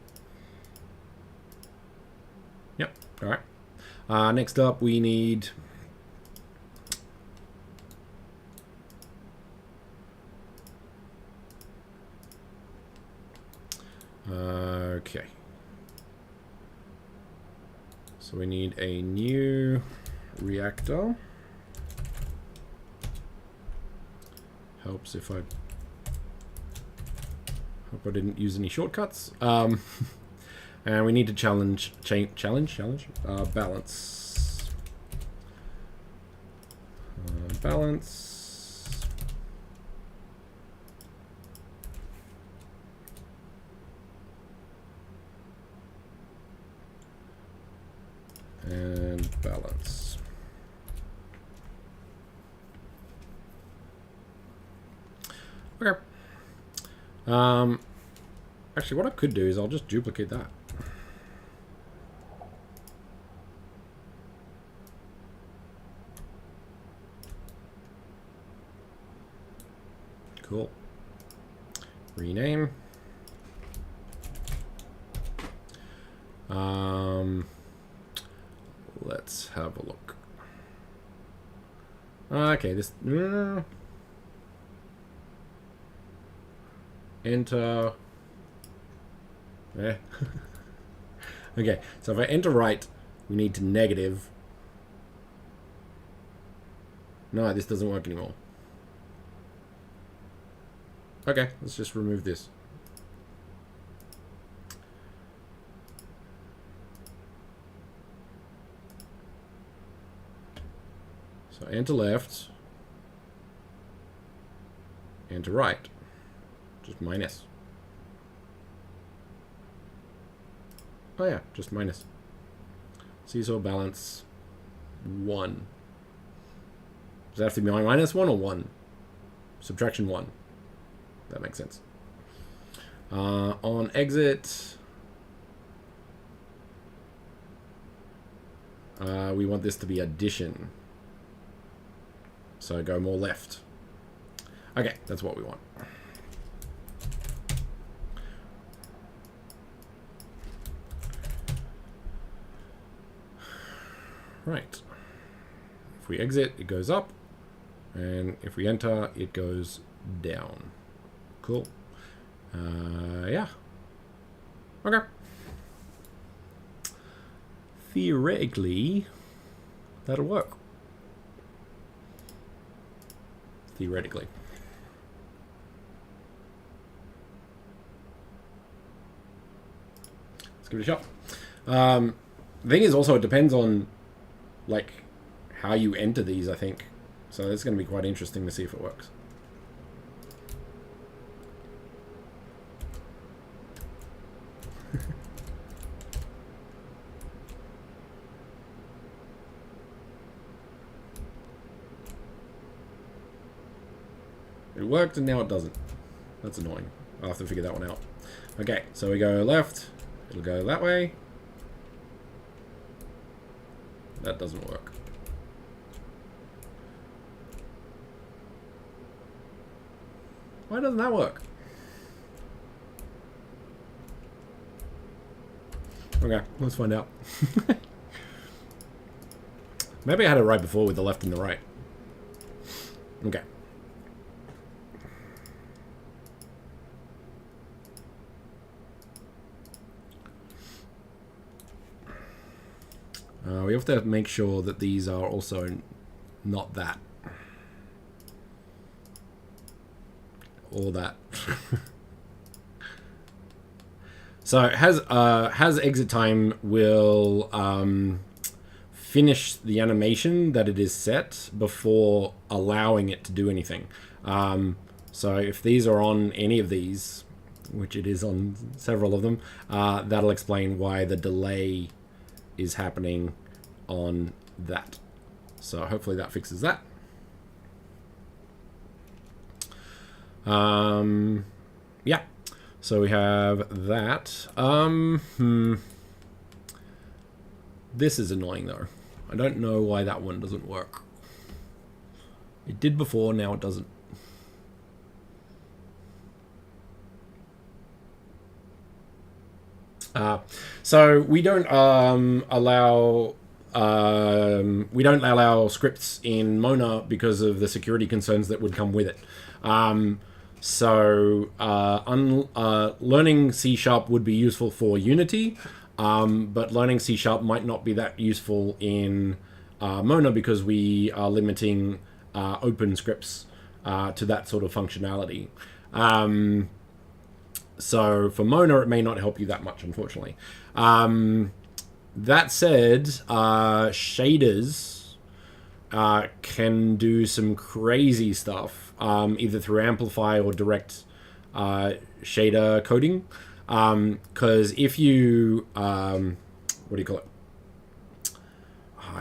Speaker 1: Yep, alright. Next up, we need... Okay. So we need a new reactor. Helps if I hope I didn't use any shortcuts. And we need to challenge balance. Balance. And balance. Okay. Actually, what I could do is I'll just duplicate that. Cool. Rename. Let's have a look. Okay, this... enter... Okay, so if I enter right, we need to negative. No, this doesn't work anymore. Okay, let's just remove this. So enter left, enter right, just minus. Oh yeah, just minus. Seesaw balance 1. Does it have to be -1 or 1? Subtraction 1. That makes sense. On exit, we want this to be addition. So go more left. Okay, that's what we want. Right. If we exit, it goes up. And if we enter, it goes down. Cool. Yeah. Okay. Theoretically, that'll work. Theoretically. Let's give it a shot. The thing is also, it depends on, like, how you enter these, I think. So it's going to be quite interesting to see if it works. It worked and now it doesn't. That's annoying. I'll have to figure that one out. Okay, so we go left. It'll go that way. That doesn't work. Why doesn't that work? Okay, let's find out. Maybe I had it right before with the left and the right. Okay. We have to make sure that these are also not that. Or that. So has exit time will finish the animation that it is set before allowing it to do anything. So if these are on any of these, which it is on several of them, that'll explain why the delay is happening on that. So hopefully that fixes that. Yeah. So we have that. This is annoying though. I don't know why that one doesn't work. It did before, now it doesn't. So we don't allow scripts in Mona because of the security concerns that would come with it. Learning C# would be useful for Unity, but learning C# might not be that useful in Mona because we are limiting open scripts to that sort of functionality. So for Mona, it may not help you that much, unfortunately. That said, shaders can do some crazy stuff, either through Amplify or direct shader coding. Because if you, what do you call it?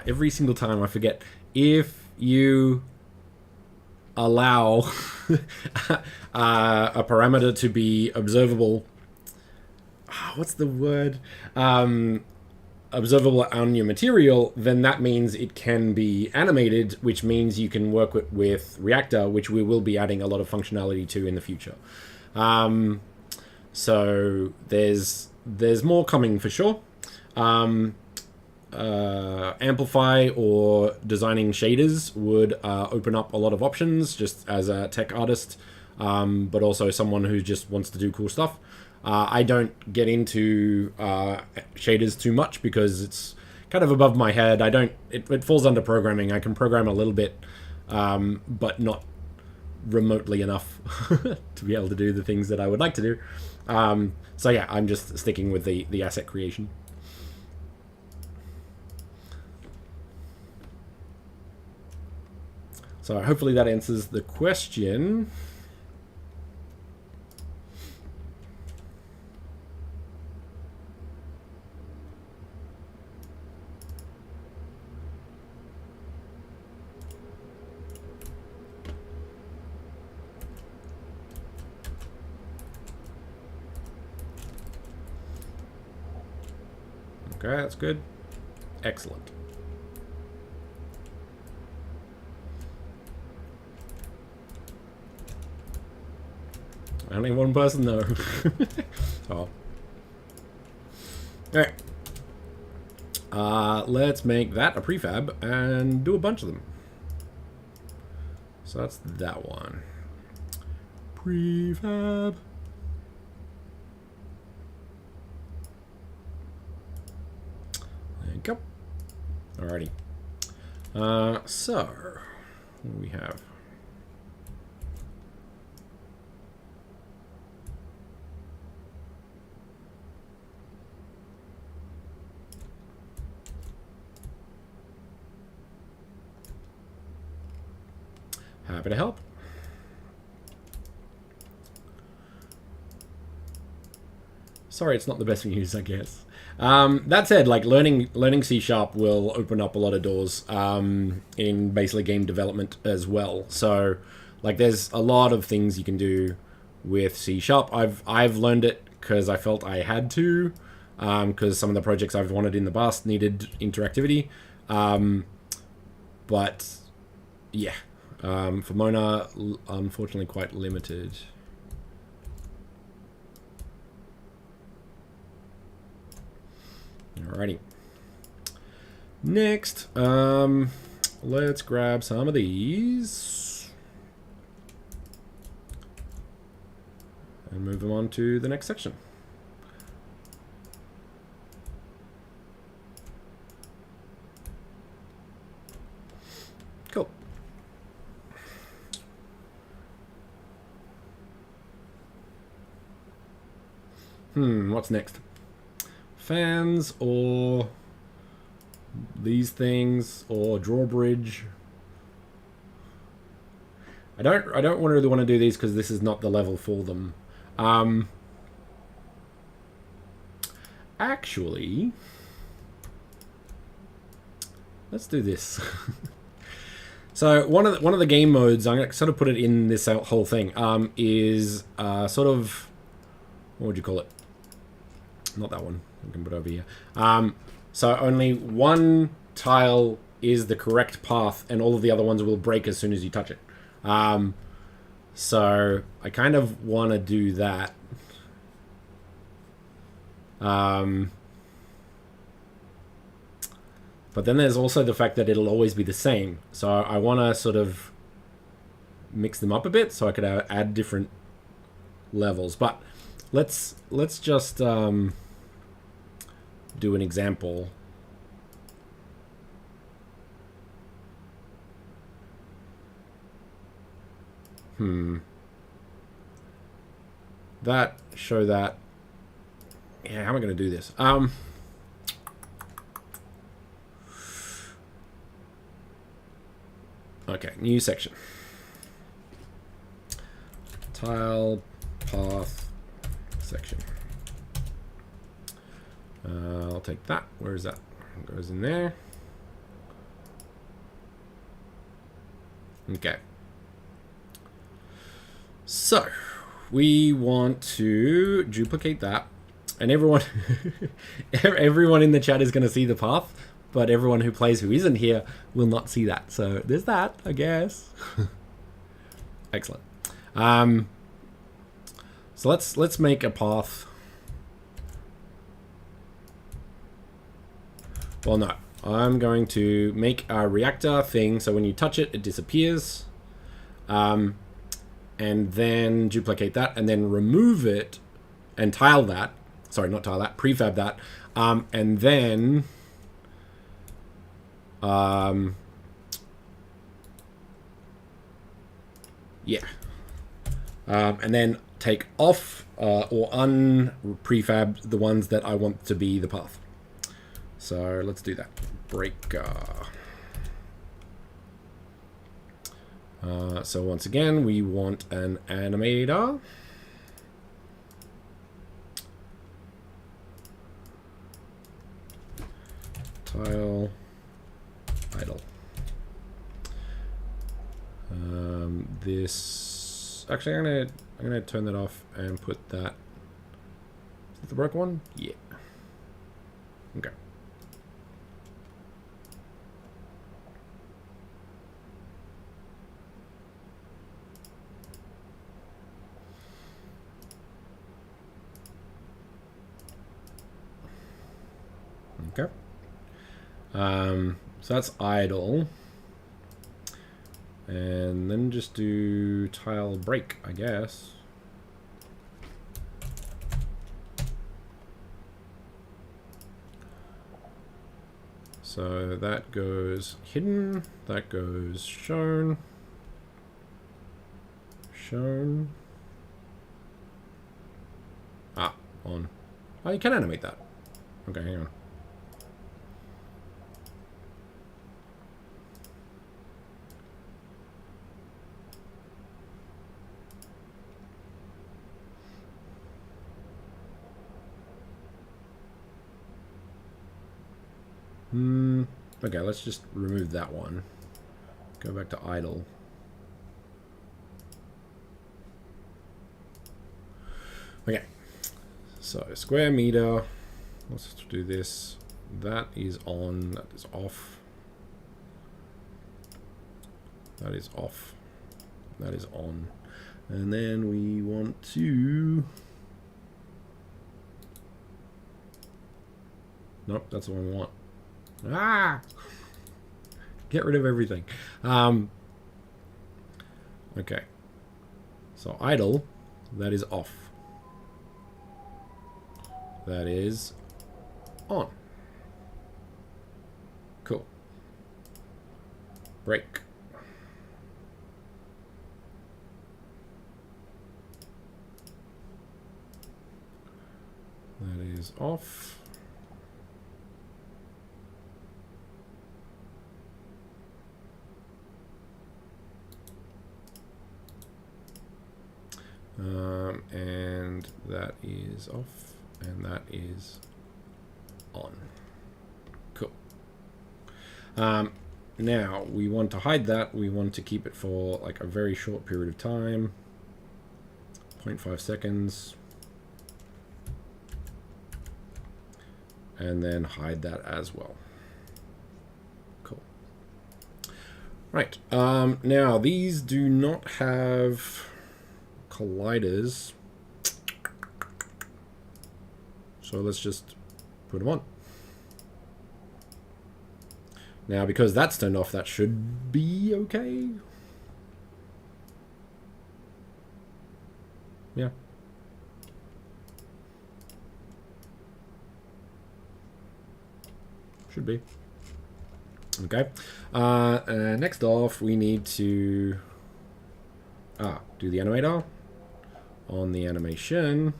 Speaker 1: Every single time I forget. If you allow a parameter to be observable, what's the word? Observable on your material, then that means it can be animated, which means you can work with Reactor, which we will be adding a lot of functionality to in the future. So there's more coming for sure. Amplify or designing shaders would open up a lot of options just as a tech artist, but also someone who just wants to do cool stuff. I don't get into shaders too much because it's kind of above my head. It falls under programming. I can program a little bit, but not remotely enough to be able to do the things that I would like to do. So yeah, I'm just sticking with the asset creation. So hopefully that answers the question. Okay, that's good. Excellent. Only one person though. Oh. Alright. Let's make that a prefab and do a bunch of them. So that's that one. Prefab. There you go. Alrighty. So, what do we have? Happy to help. Sorry, it's not the best news, I guess. That said, like learning C# will open up a lot of doors in basically game development as well. So, like, there's a lot of things you can do with C#. I've learned it because I felt I had to, because some of the projects I've wanted in the past needed interactivity. But yeah. For Mona, unfortunately quite limited. Alrighty. Next, let's grab some of these and move them on to the next section. Cool. What's next? Fans or these things or drawbridge? I don't really want to do these because this is not the level for them. Actually, let's do this. So one of the game modes, I'm gonna sort of put it in this whole thing, is sort of, what would you call it? Not that one. I can put it over here. So only one tile is the correct path, and all of the other ones will break as soon as you touch it. So I kind of want to do that. But then there's also the fact that it'll always be the same. So I want to sort of mix them up a bit so I could add different levels. But let's just do an example. Show that. Yeah, how am I going to do this? Okay, new section. Tile path section. I'll take that. Where is that? It goes in there. Okay. So we want to duplicate that, and everyone everyone in the chat is going to see the path, but everyone who plays who isn't here will not see that. So there's that, I guess. Excellent. So let's make a path. Well, no, I'm going to make a reactor thing so when you touch it, it disappears. And then duplicate that, and then remove it, and tile that. Sorry, not tile that. Prefab that, and then yeah, and then take off or unprefab the ones that I want to be the path. So let's do that. Breaker. So once again, we want an animator. Tile idle. This actually, I'm gonna turn that off and put that. Is that the broken one? Yeah. Okay. Okay. So that's idle. And then just do tile break, I guess. So that goes hidden, that goes shown. Shown. Ah, on. Oh, you can animate that. Okay, hang on. Okay, let's just remove that one. Go back to idle. Okay, so square meter. Let's do this. That is on, that is off. That is off. That is on. And then we want to... Nope, that's the one we want. Ah! Get rid of everything. Okay. So idle, that is off. That is on. Cool. Break. That is off. And that is off, and that is on. Cool. Now, we want to hide that. We want to keep it for like a very short period of time. 0.5 seconds. And then hide that as well. Cool. Right. Now, these do not have colliders. So let's just put them on. Now, because that's turned off, that should be okay. Yeah. Should be. Okay. Next off, we need to do the animator. On the animation,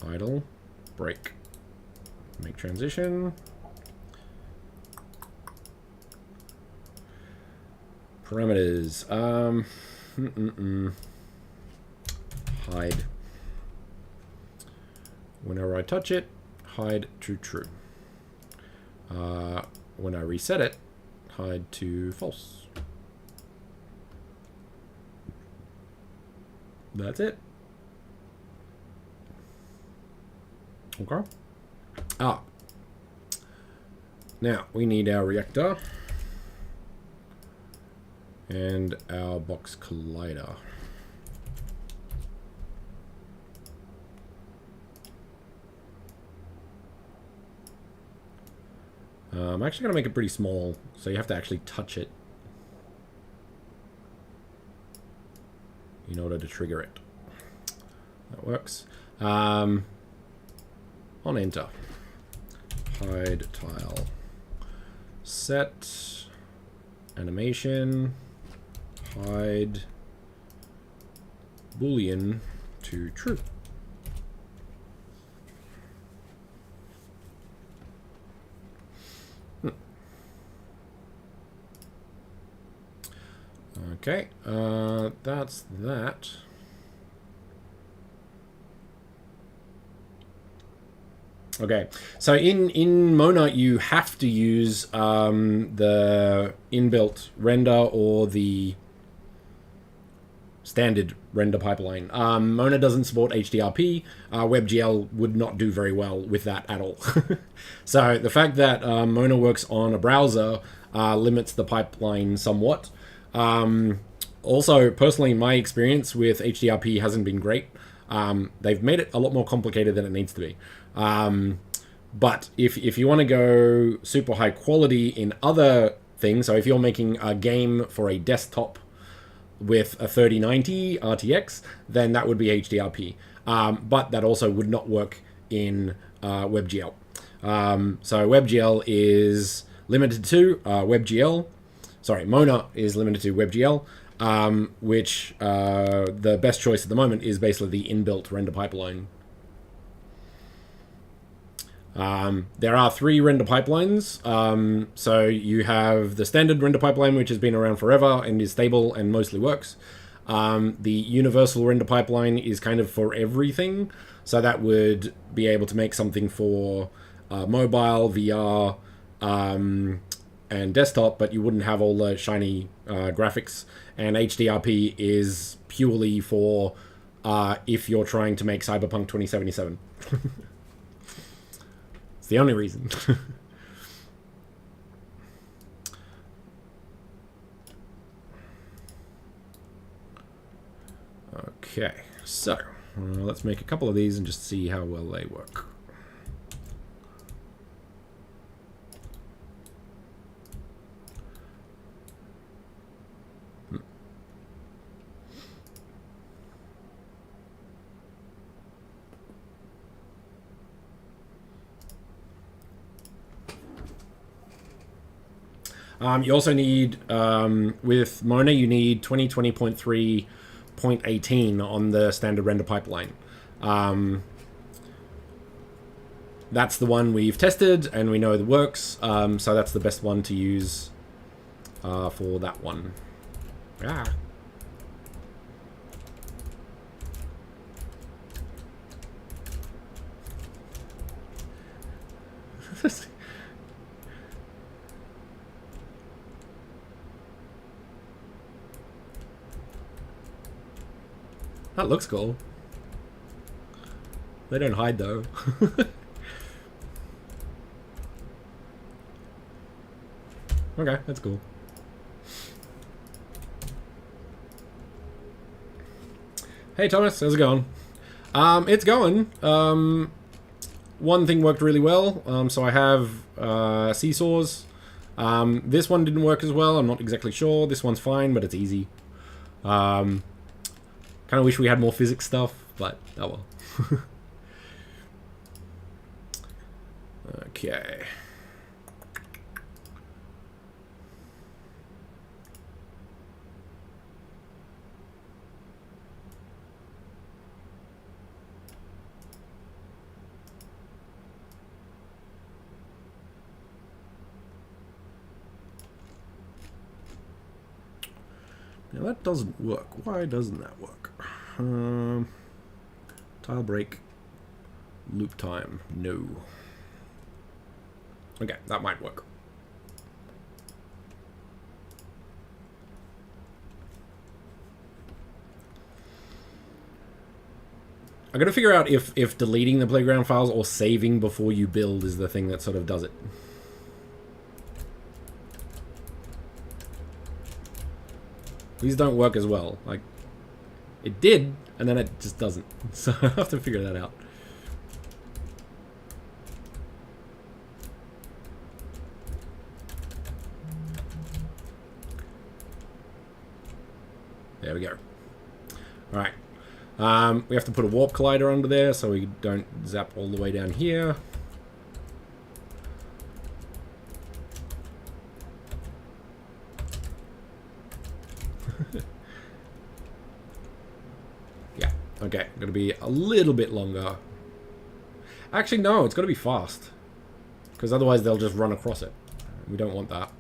Speaker 1: idle, break, make transition. Parameters. Hide. Whenever I touch it, hide to true. When I reset it, hide to false. That's it. Okay. Now we need our reactor and our box collider. I'm actually going to make it pretty small, so you have to actually touch it in order to trigger it. That works. On enter. Hide tile. Set. Animation. Hide. Boolean to true. Okay, that's that. Okay, so in Mona you have to use the inbuilt render or the standard render pipeline. Mona doesn't support HDRP. WebGL would not do very well with that at all. So the fact that Mona works on a browser limits the pipeline somewhat. Also, personally, my experience with HDRP hasn't been great. They've made it a lot more complicated than it needs to be. But if you want to go super high quality in other things, so if you're making a game for a desktop with a 3090 RTX, then that would be HDRP. But that also would not work in WebGL. So WebGL is limited to WebGL. Sorry, Mona is limited to WebGL, which the best choice at the moment is basically the inbuilt render pipeline. There are 3 render pipelines. So you have the standard render pipeline, which has been around forever and is stable and mostly works. The universal render pipeline is kind of for everything. So that would be able to make something for mobile, VR, and desktop, but you wouldn't have all the shiny graphics. And HDRP is purely for if you're trying to make Cyberpunk 2077. It's the only reason. Okay, so let's make a couple of these and just see how well they work. You also need, with Mona, you need 2020.3.18 on the standard render pipeline. That's the one we've tested, and we know it works, so that's the best one to use for that one. That looks cool. They don't hide though. Okay, that's cool. Hey Thomas, how's it going? It's going. One thing worked really well. So I have seesaws. This one didn't work as well. I'm not exactly sure. This one's fine, but it's easy. Kind of wish we had more physics stuff, but oh well. Okay. Now that doesn't work. Why doesn't that work? Tile break. Loop time. No. Okay, that might work. I gotta figure out if deleting the playground files or saving before you build is the thing that sort of does it. These don't work as well. Like, it did, and then it just doesn't. So I have to figure that out. There we go. Alright. We have to put a warp collider under there so we don't zap all the way down here. Yeah, okay. Gonna be a little bit longer. Actually, no, it's gotta be fast. Because otherwise they'll just run across it. We don't want that.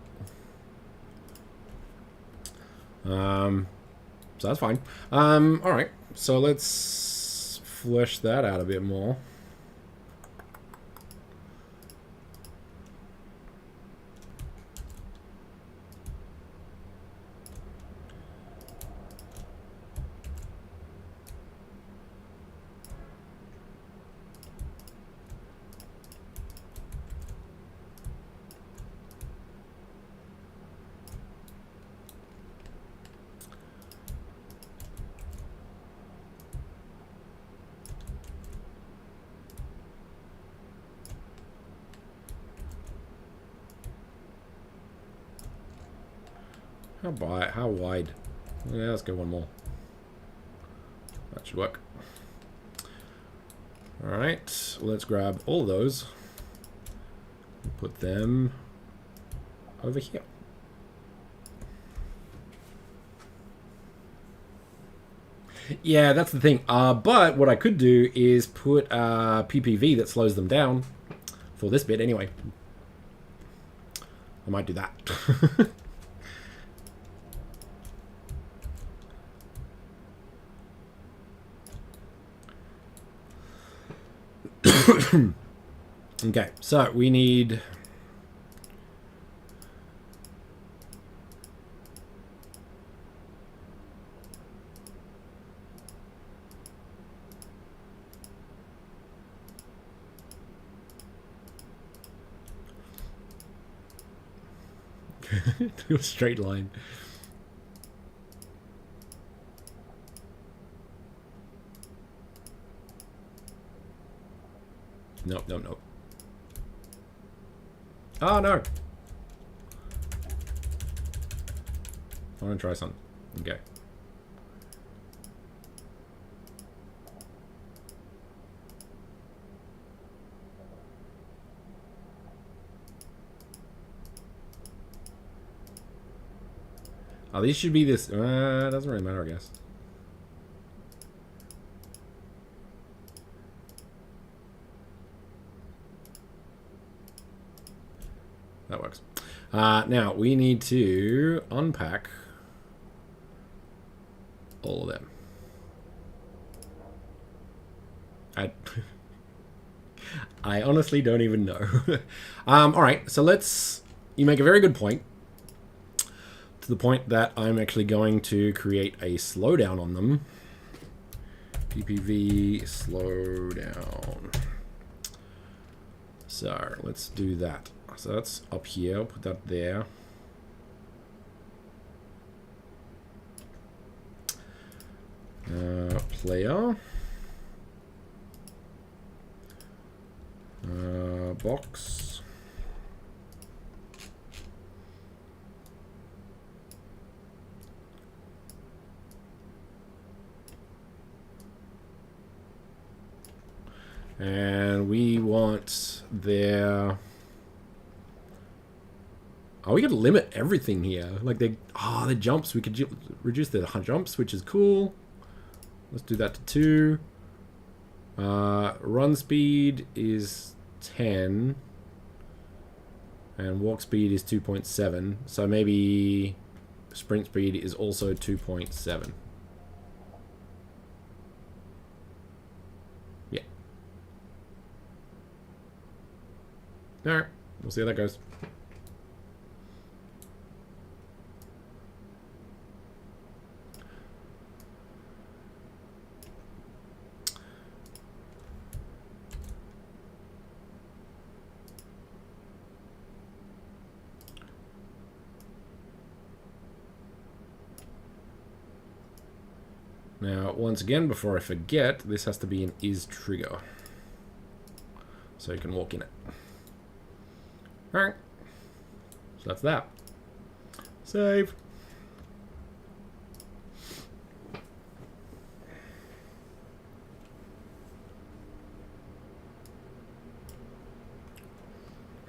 Speaker 1: So that's fine. Alright. So let's flesh that out a bit more. How wide? Yeah, let's go one more. That should work. Alright, let's grab all of those. Put them over here. Yeah, that's the thing. But what I could do is put PPV that slows them down for this bit anyway. I might do that. Okay, so we need do a straight line. Nope, nope, nope. Oh, no. I want to try something. Okay. Oh, these should be this. Doesn't really matter, I guess. That works. Now, we need to unpack all of them. I honestly don't even know. Alright, so let's... You make a very good point. To the point that I'm actually going to create a slowdown on them. PPV slowdown. So, let's do that. So that's up here. I'll put that there. Player. Box. And we want their... Oh, we could limit everything here. Like they... Oh, the jumps. We could reduce the jumps, which is cool. Let's do that to 2. Run speed is 10. And walk speed is 2.7. So maybe sprint speed is also 2.7. Yeah. Alright. We'll see how that goes. Now, once again, before I forget, this has to be an is trigger. So you can walk in it. Alright. So that's that. Save.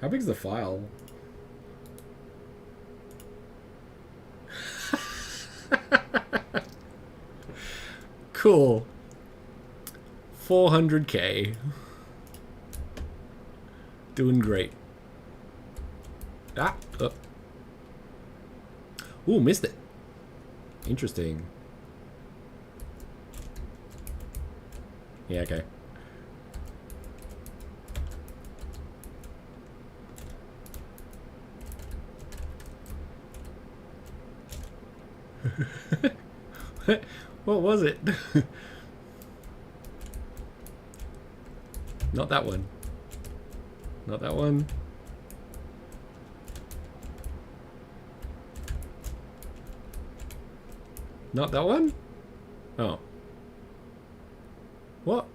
Speaker 1: How big is the file? Cool. 400k. Doing great. Ah. Ooh, missed it. Interesting. Yeah, okay. What was it? Not that one. Not that one. Not that one? Oh. What?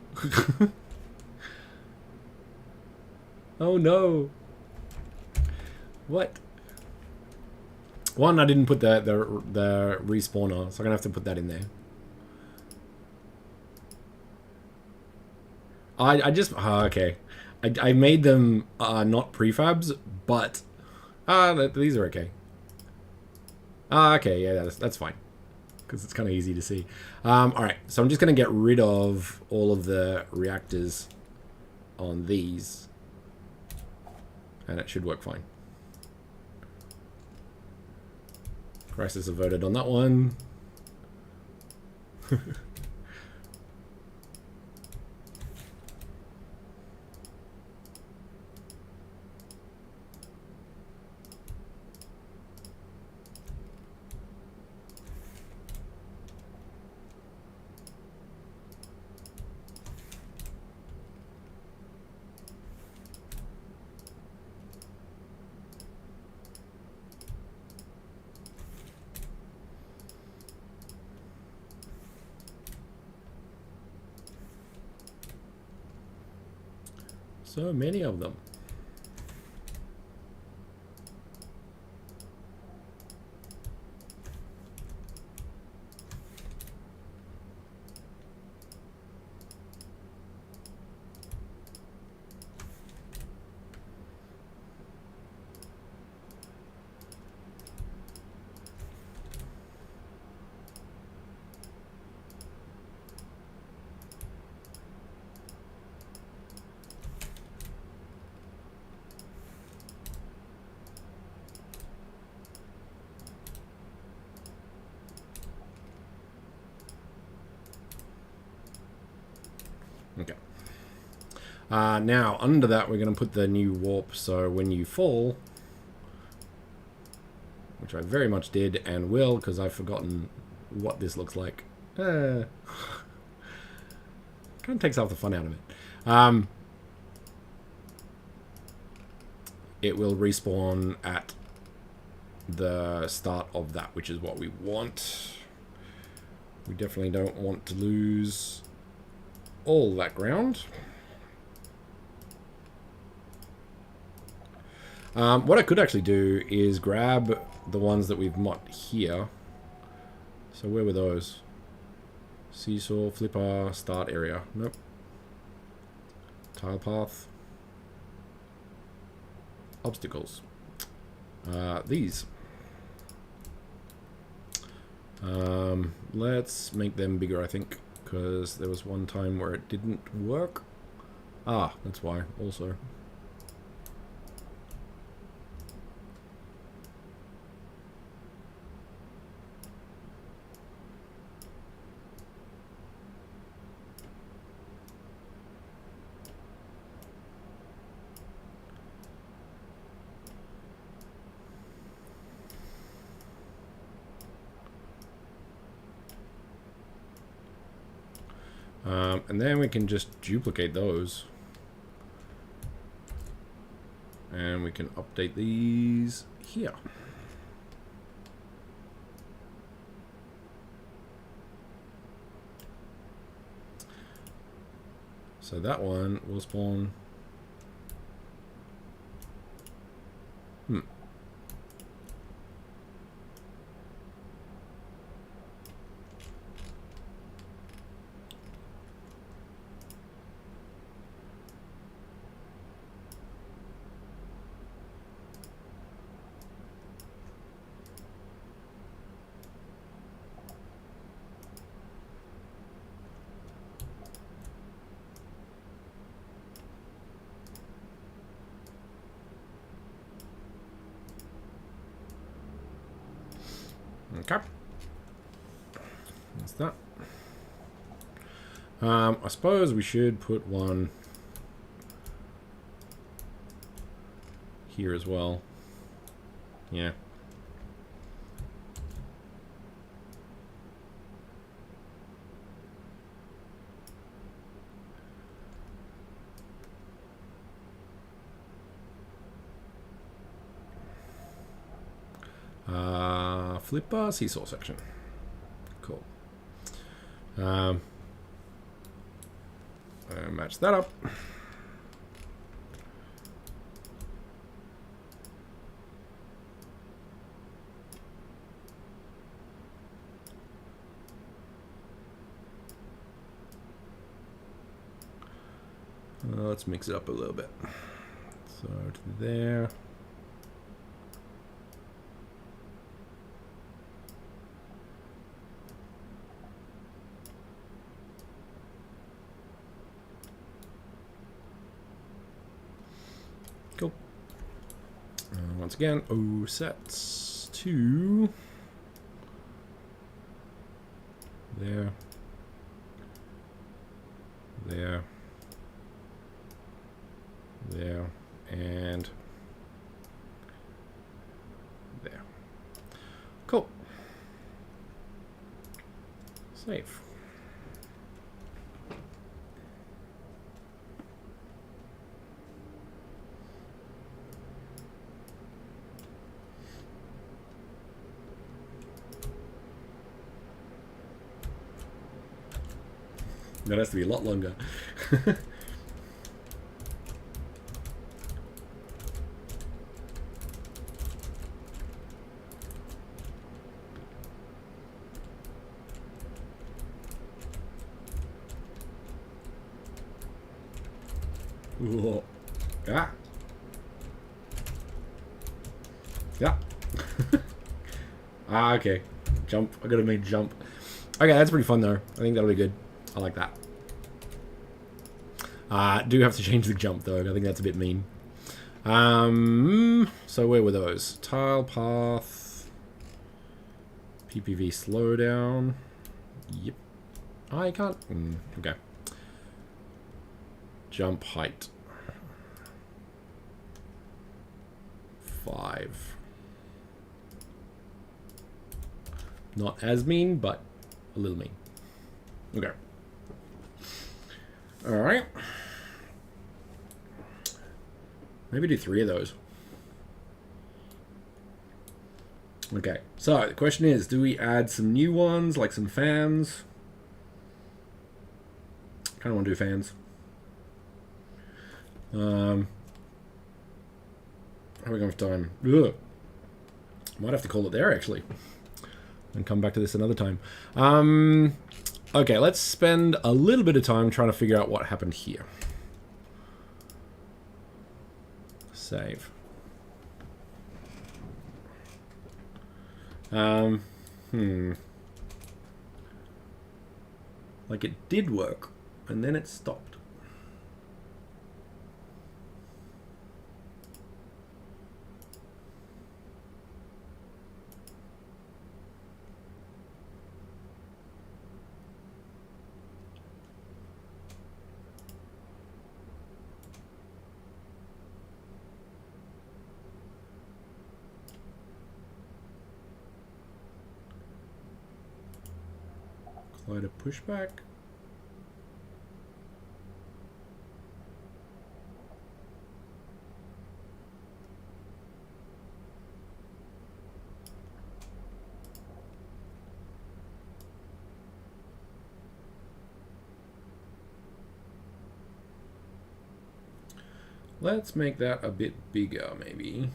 Speaker 1: Oh no. What? One, I didn't put the respawner, so I'm gonna have to put that in there. I just... Oh, okay. I made them not prefabs, but... these are okay. Okay, yeah, that's fine. Because it's kind of easy to see. Alright, so I'm just going to get rid of all of the reactors on these. And it should work fine. Crisis averted on that one. So many of them. Okay. Now, under that, we're going to put the new warp, so when you fall, which I very much did and will, because I've forgotten what this looks like. Kind of takes half the fun out of it. It will respawn at the start of that, which is what we want. We definitely don't want to lose all that ground. What I could actually do is grab the ones that we've mocked here. So where were those? Seesaw, flipper, start area. Nope. Tile path. Obstacles. These. Let's make them bigger, I think, because there was one time where it didn't work. Ah, that's why, also. And then we can just duplicate those. And we can update these here. So that one will spawn. Okay. That's that. I suppose we should put one here as well. Yeah. Flipper seesaw section. Cool. Match that up. Let's mix it up a little bit. So to there. Cool. Once again, sets to there, there, there, and there. Cool. Save. That has to be a lot longer. Ooh. Yeah. Yeah. Okay. Jump. I gotta make jump. Okay, that's pretty fun though. I think that'll be good. I like that. Do have to change the jump though. I think that's a bit mean. So where were those? Tile path. PPV slowdown. Yep. I can't. Okay. Jump height. 5. Not as mean, but a little mean. Okay. Alright. Maybe do 3 of those. Okay, so the question is, do we add some new ones, like some fans? Kind of want to do fans. How are we going for time? Ugh. Might have to call it there, actually. And come back to this another time. Okay, let's spend a little bit of time trying to figure out what happened here. Save. Like it did work, and then it stopped. Collider pushback. Let's make that a bit bigger, maybe.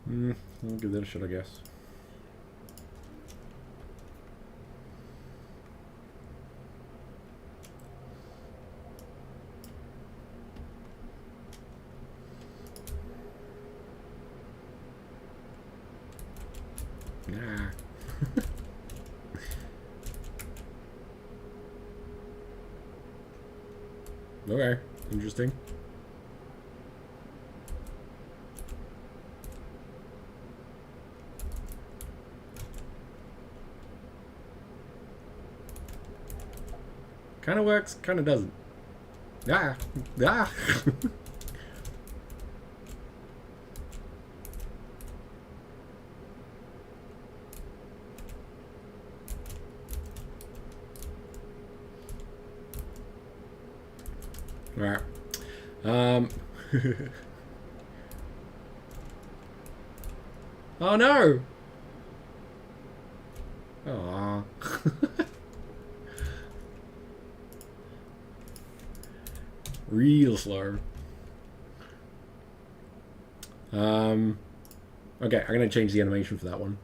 Speaker 1: I'll give that a shot, I guess. Nah. Okay, interesting. Kind of works, kind of doesn't. Ah, ah. All right. Oh no. Aww. Real slow. Okay, I'm gonna change the animation for that one.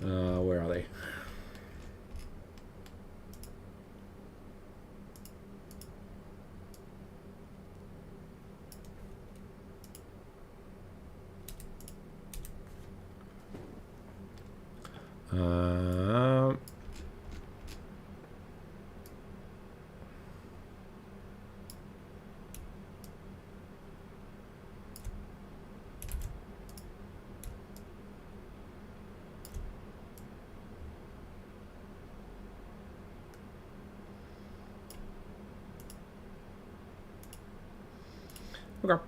Speaker 1: Where are they? Okay.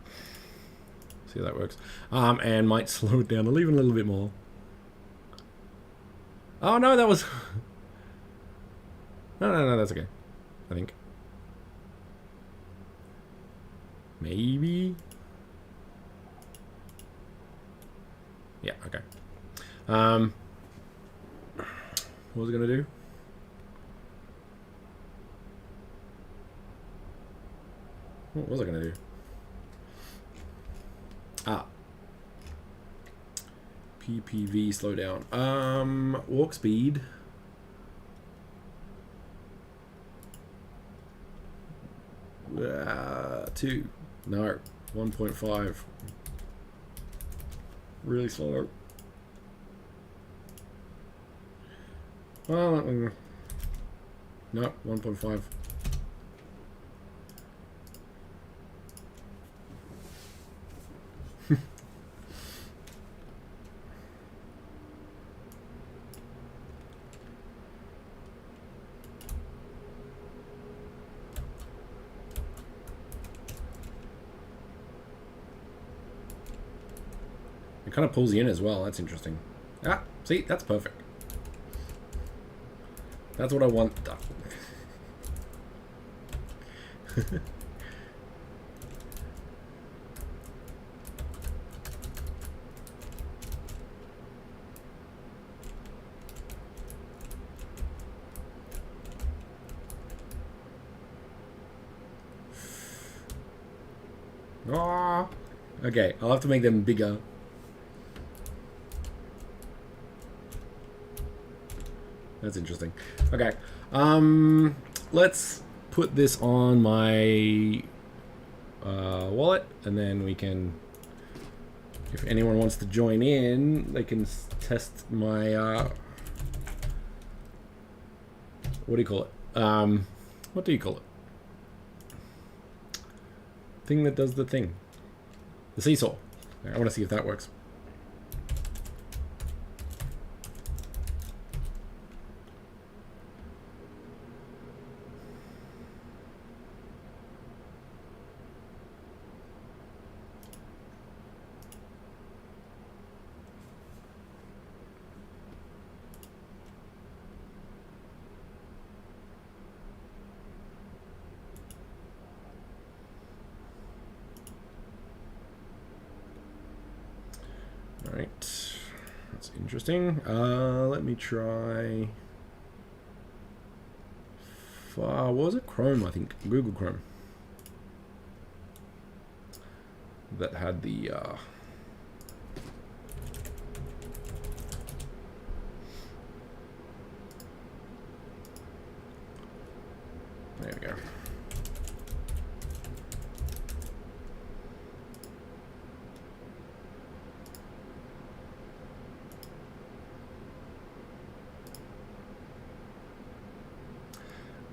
Speaker 1: See how that works. And might slow it down even a little bit more. Oh no, that was... No, that's okay. I think. Maybe. Yeah, okay. What was I going to do? What was I going to do? Ah. PPV slowdown. Walk speed. Two. No. 1.5. Really slow. Well, no, 1.5. It kind of pulls you in as well. That's interesting. Ah, see, that's perfect. That's what I want. Oh, okay, I'll have to make them bigger. That's interesting. Okay, let's put this on my wallet, and then we can, if anyone wants to join in, they can test my, what do you call it? What do you call it? Thing that does the thing. The seesaw. I want to see if that works. Alright, that's interesting. Let me try. What was it? Chrome, I think. Google Chrome. That had the. There we go.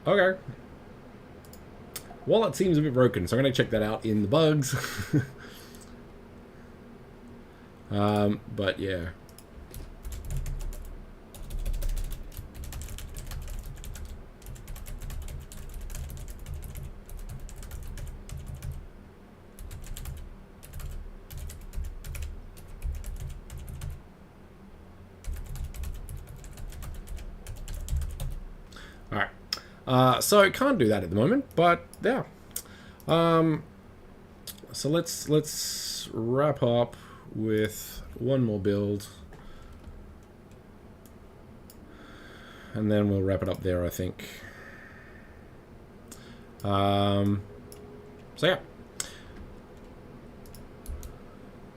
Speaker 1: Okay. Well, it seems a bit broken, so I'm going to check that out in the bugs. But yeah. All right. So I can't do that at the moment, but yeah. So let's wrap up with one more build, and then we'll wrap it up there, I think. So yeah.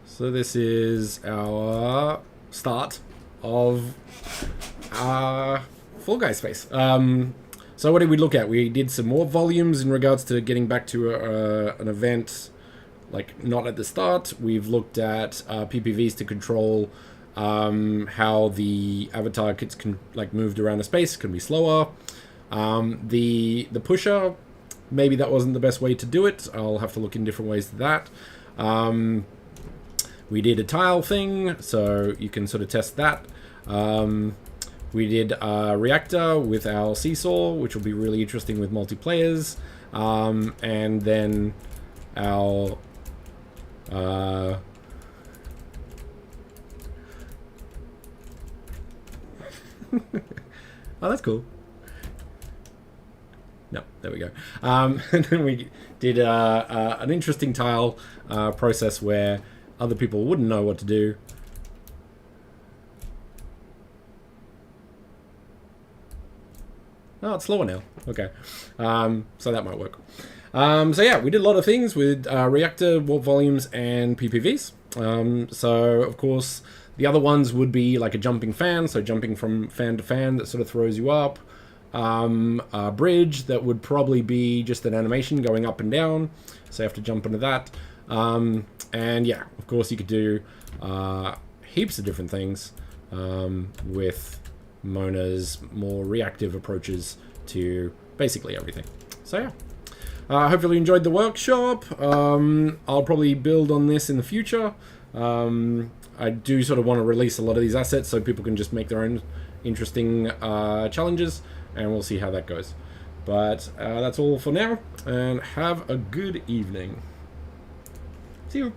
Speaker 1: So this is our start of our Fallguys space. So what did we look at? We did some more volumes in regards to getting back to an event, like not at the start. We've looked at PPVs to control how the avatar gets moved around the space, can be slower. The pusher, maybe that wasn't the best way to do it. I'll have to look in different ways to that. We did a tile thing, so you can sort of test that. We did a Reactor with our Seesaw, which will be really interesting with multiplayers. And then our... oh, that's cool. No, there we go. And then we did an interesting tile process where other people wouldn't know what to do. Oh, it's slower now. Okay. So that might work. So yeah, we did a lot of things with Reactor, Warp Volumes, and PPVs. So, of course, the other ones would be like a jumping fan, so jumping from fan to fan that sort of throws you up. A bridge that would probably be just an animation going up and down, so you have to jump into that. And yeah, of course, you could do heaps of different things with Mona's more reactive approaches to basically everything. So yeah. Hopefully you enjoyed the workshop. I'll probably build on this in the future. I do sort of want to release a lot of these assets so people can just make their own interesting challenges, and we'll see how that goes. But that's all for now, and have a good evening. See you.